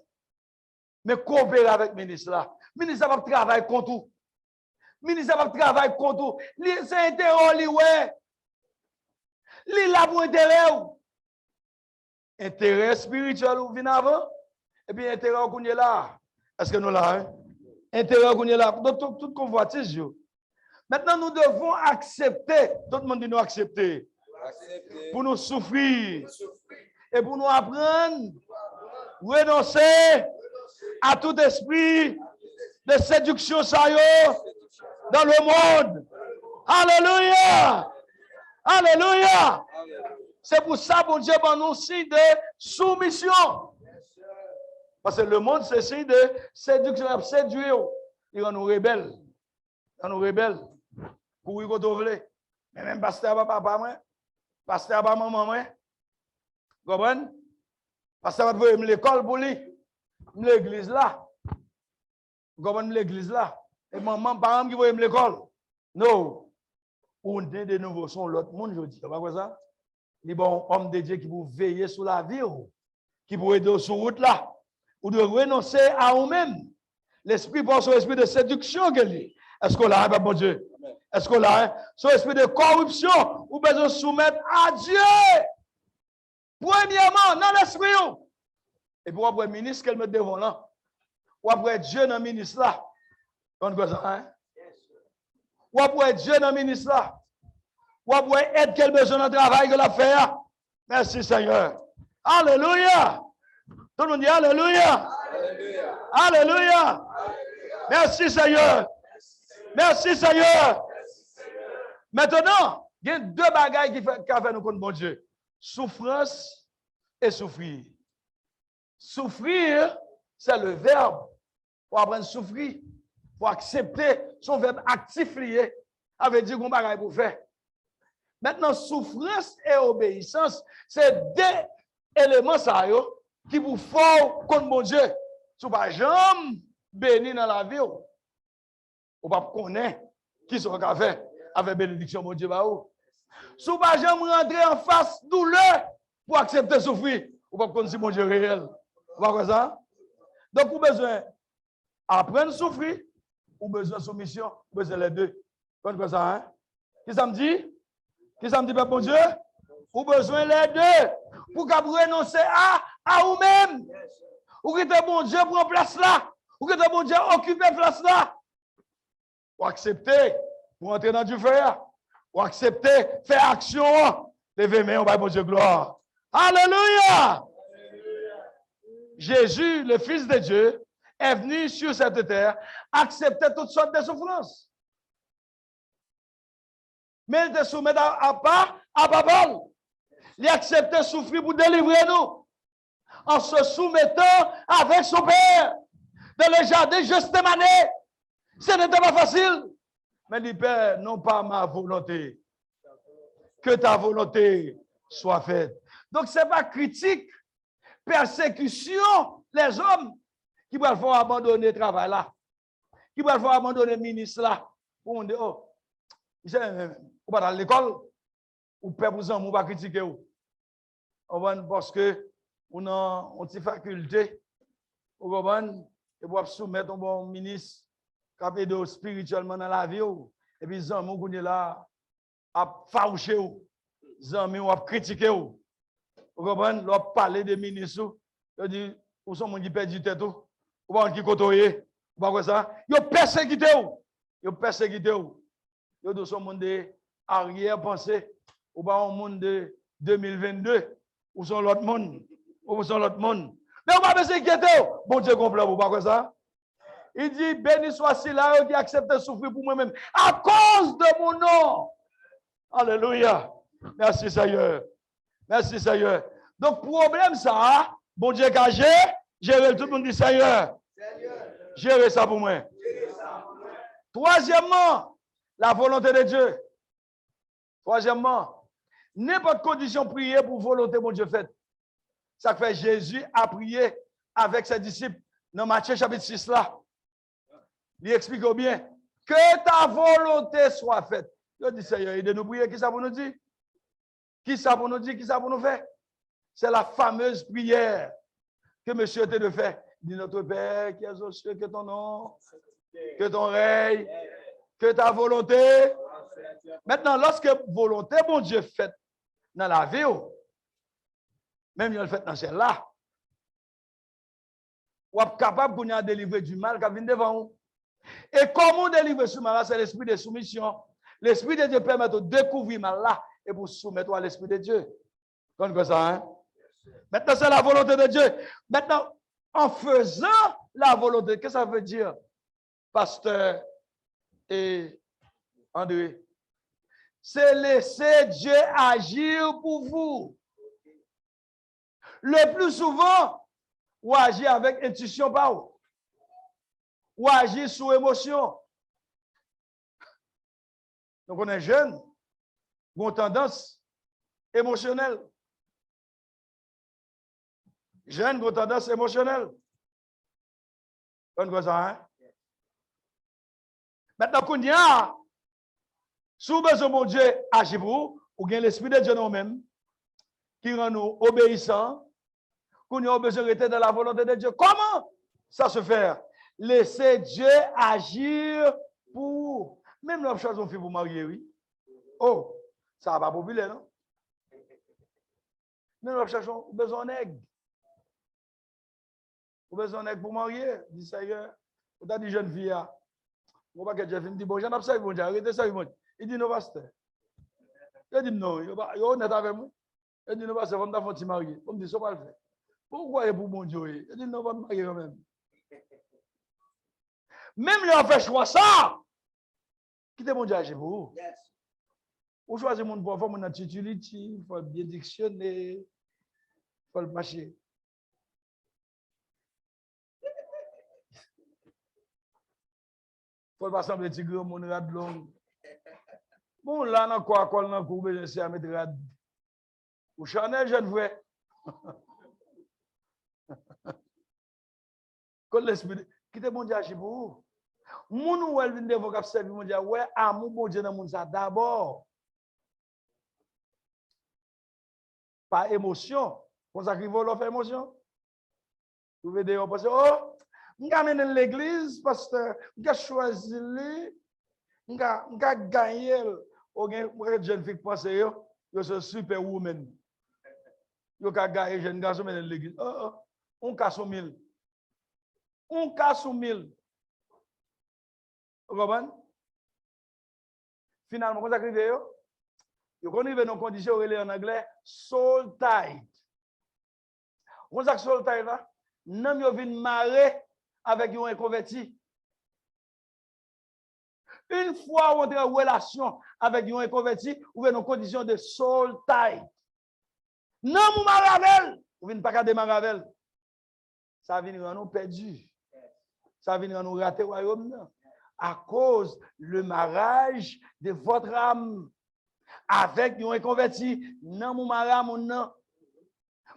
Mais coopérer avec le ministre là. Le ministre va travailler contre tout. Le ministre va travailler contre tout. C'est intérêt, ouais. Li la pour intérêt ou. Intérêt spirituel ou vient avant. Et puis intérêt qu'on est là. Est-ce que nous là? Hein? Intérêt qu'on est là. Donc, toute convoitise. Maintenant, nous devons accepter. Tout le monde dit nous accepter. Pour nous souffrir. Et pour nous apprendre. Renoncer à tout esprit de séduction ça dans le monde. Alléluia. Alléluia. C'est pour ça que Dieu va nous signe de soumission. Parce que le monde, c'est signe de séduction, séduire. Il rend nous rebelles. Il rend nous rebelles. Pour y retrouver. Mais même pasteur, papa, moi. Pasteur, maman, moi. Vous comprenez? Pasteur, va me l'école pour lui. L'église là. Vous comprenez l'église là? Et maman, parents qui vont me l'école. Non. On est de nouveau son l'autre monde, je dis. Vous voyez ça? Les bons hommes de Dieu qui vous veiller sur la vie, qui vous aider sur route là. Ou de renoncer à vous-même. L'esprit pense au esprit de séduction que lui. Est-ce qu'on l'a, bon Dieu? Est-ce qu'on l'a? Son esprit de corruption, ou besoin de soumettre à Dieu. Premièrement, dans l'esprit. Et puis après, le ministre qu'elle met devant là. Ou après, Dieu dans le ministre là. On voit ça, hein? Ou après, Dieu dans le ministre là. Ou après, aide quel besoin de travail que l'a fait. Merci Seigneur. Alléluia. Tout le monde dit Alléluia. Alléluia. Alléluia. Merci Seigneur. Merci Seigneur. Maintenant, il y a deux bagailles qui fait nous contre bon Dieu. Souffrance et souffrir. Souffrir, c'est le verbe. Pour apprendre à souffrir. Pour accepter son verbe actif lié. Avec dire qu'on bagaille pour faire. Maintenant, souffrance et obéissance, c'est deux éléments ça, qui vous font contre mon Dieu. Si vous ne pouvez jamais béni dans la vie, vous ne pouvez pas connaître qui sont fait avec bénédiction, mon Dieu. Si vous ne pouvez jamais rentrer en face douleur pour accepter souffrir, vous ne pouvez pas connaître mon Dieu réel. Vous voyez ça? Donc, vous avez besoin d'apprendre à souffrir, ou besoin de soumission, vous avez besoin les deux. Vous comprenez ça, hein? Qui ça me dit? Qui ça me dit, mon Dieu? Vous avez besoin les deux. Pour que vous renoncez à vous-même. Ou que bon Dieu prend place là. Ou que bon Dieu occupe place là. Ou accepter pour entrer dans du feu. Ou accepter faire action. Levez main, on va bon Dieu gloire. Alléluia. Jésus, le Fils de Dieu, est venu sur cette terre accepter toutes sortes de souffrances. Mais il te soumet à papa. Il a accepté souffrir pour délivrer nous. En se soumettant avec son Père. Dans le jardin de Gethsémani. Ce n'était pas facile. Mais il dit, Père, non pas ma volonté. Que ta volonté soit faite. Donc, ce n'est pas critique, persécution, les hommes qui vont faire abandonner le travail là. Qui vont faire abandonner le ministre là. On dit, oh, on va dans l'école, ou père vous en, on va critiquer vous. Parce que on a une faculté, on va soumettre un bon ministre qui a aidé spirituellement dans la vie. Et puis, les hommes, on est là, à faucher, les hommes, on va critiquer. Vous comprenez? On va parler des ministres. On dit, où sont les gens qui perdent du tête? Ou va qui côtoyer? Ou pas ça? Ils ont persécuté. Ils ont persécuté. Ils ont son monde de arrière-pensée. Ou pas un monde de 2022. Ou sont l'autre monde. Ou sont l'autre monde. Mais on va pas s'inquiéter. Bon Dieu complet, ou pas ça? Il dit, béni soit celui-là qui accepte de souffrir pour moi-même. À cause de mon nom. Alléluia. Merci Seigneur. Merci Seigneur. Donc, problème ça, bon Dieu qu'a géré, tout le monde dit Seigneur. Gérez ça pour moi. Troisièmement, la volonté de Dieu. Troisièmement, n'importe condition prier pour volonté mon Dieu faite. Ça fait Jésus a prié avec ses disciples dans Matthieu chapitre 6 là. Il explique bien que ta volonté soit faite. Il dit Seigneur, il de nous prier, qui ça pour nous dire? Qui ça pour nous dire? Qui ça pour nous faire? C'est la fameuse prière que monsieur était de faire. Il dit notre Père qui est aux cieux, que ton nom, que ton règne, que ta volonté. Maintenant, lorsque volonté, mon Dieu, fait dans la vie, même il le fait dans celle-là, vous êtes capable de délivrer du mal qui vient devant vous. Et comment délivrer ce mal-là? C'est l'esprit de soumission. L'esprit de Dieu permet de découvrir mal-là et pour soumettre à l'esprit de Dieu. Comme ça, hein? Maintenant, c'est la volonté de Dieu. Maintenant, en faisant la volonté, qu'est-ce que ça veut dire, pasteur et André? C'est laisser Dieu agir pour vous. Le plus souvent, ou agir avec intuition, pas ou agir sous émotion. Donc, on est jeune, on a tendance émotionnelle. Jeune, on a tendance émotionnelle. On ça, hein? Maintenant, qu'on y a, sous besoin de mon Dieu agir pour vous, ou bien l'esprit de Dieu nous-mêmes, qui rend nous obéissants, qu'on a besoin de rester dans la volonté de Dieu. Comment ça se fait? Laissez Dieu agir pour. Même l'autre chose, on fait pour marier, oui. Oh, ça va pas populaire, non? Même l'autre chose, on a besoin d'aigle. On a besoin d'aigle pour marier. Dis Seigneur, on a dit jeune fille, on va que Dieu dit, bon, j'en ai ça, bon, arrêtez ça, il dit, non, pasteur. Il dit, non, il est honnête avec moi. Il dit, non, pasteur, on va te marier. On me dit, ça va le faire. Pourquoi est pour mon Dieu? Il dit, non, on va me marier quand même. Même lui, on fait choix ça. Quittez mon Dieu chez vous. Vous choisissez mon pour faire mon utility, il faut bien dictionner, il faut le marcher. Il faut pas sembler tigre, mon rad long. Bon, là, dans quoi, dans le courbe, je sais à mettre rad. Ou Chanel, je ne vois. Quand l'esprit, quittez mon Dieu chez vous. Moun ou elle vient de vous servir mon Dieu, ouais, amour bon Dieu dans mon ça d'abord. Par émotion. Pour ça qu'il faut leur faire émotion. Vous voyez, on pense, oh, je vais amener l'église parce que je vais choisir, je vais gagner. Une jeune fille qui pense, je suis superwoman. Je vais gagner jeune garçon dans l'église. Oh, on casse au 1000. On casse au 1000. Vous comprenez? Finalement, vous arrivez, vous arrivez dans une condition en anglais, soul tied. Vous avez soul tied là? Non, vous venez marrer avec un converti. Une fois vous entrez en relation avec un converti, vous êtes dans une condition de soul tied. Non, mon maravel. Vous venez pas garder maravel. Ça vient nous rendre perdus. Ça vient nous rater le royaume. À cause le mariage de votre âme avec un converti. Non, mon maram, non.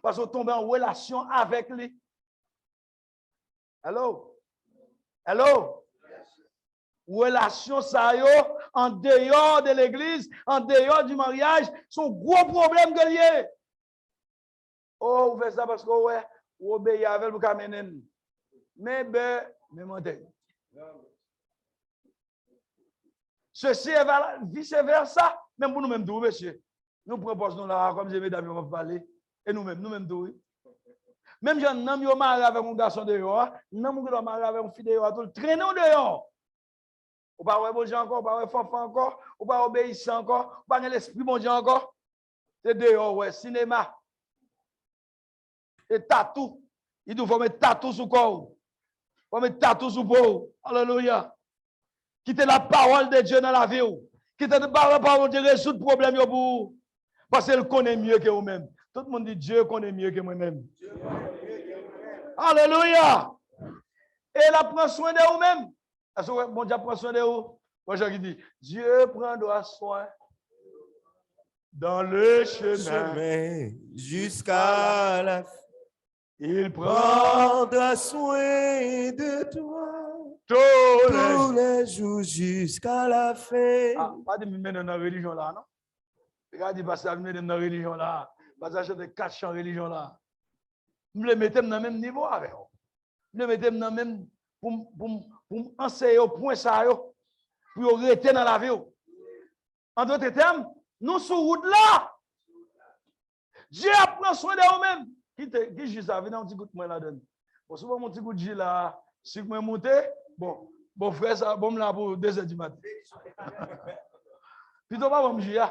Parce qu'on tombe en relation avec lui. Hello? Hello? Relation ça yo, en dehors de l'église, en dehors du mariage, sont gros problème que lié. Oh, vous faites ça parce que ouais, vous obéissez avec le caménen. Mais mentez. Ceci est vice-versa, même pour nous-mêmes, monsieur. Nous proposons là, comme j'ai mesdames, on va parler. Et nous-mêmes, tout. Même si nous sommes mariés avec un garçon dehors, nous sommes mariés avec une fille dehors, tout le traînons dehors. Ou pas ouais bon Dieu encore, ou pas ouais fanfan encore, ou pas obéissant encore, ou pas l'esprit bon Dieu encore. C'est dehors, ouais, cinéma. Et tatou. Il nous faut mettre tatou sur le corps. Il faut mettre tatou sur le peau. Alléluia. Quittez la parole de Dieu dans la vie. Quittez la parole de Dieu, résoudre le problème pour vous. Parce qu'elle connaît mieux que vous-même. Tout le monde dit Dieu connaît mieux que moi-même. Alléluia. Et elle prend soin de vous-même. Est-ce que mon Dieu prend soin de vous? Moi, je dis, Dieu prendra soin dans le chemin jusqu'à la fin. Il prendra soin de toi tous les jours jusqu'à la fin. Ah, pas de me mettre dans la religion là, non? Regardez, parce que je me mets dans la religion là. Parce que j'ai 4 champs de religion là. Je me mets dans le même niveau avec vous. Je me mets dans le même pour enseigner au point ça, pour rester dans la vie. En d'autres termes, nous sur route là. Dieu prend soin de vous-même. Qui dit ça? Venez un petit coup de moi là-dedans. Bon, souvent, mon petit coup de Dieu là, si je me monte, bon frère, ça, bon là pour 2 heures du matin. Plutôt pas bon Dieu.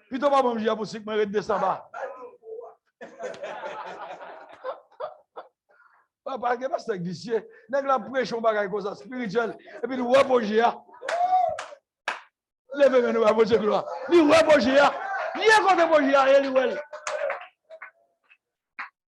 Plutôt pas bon Dieu pour si je me redescends bas. Parce que c'est vicieux. Nèg la prêche on bagaille comme ça spirituel et puis nous ouais bon Dieu. Levez nous à votre gloire. Ni ouais bon Dieu. Ni contre bon Dieu,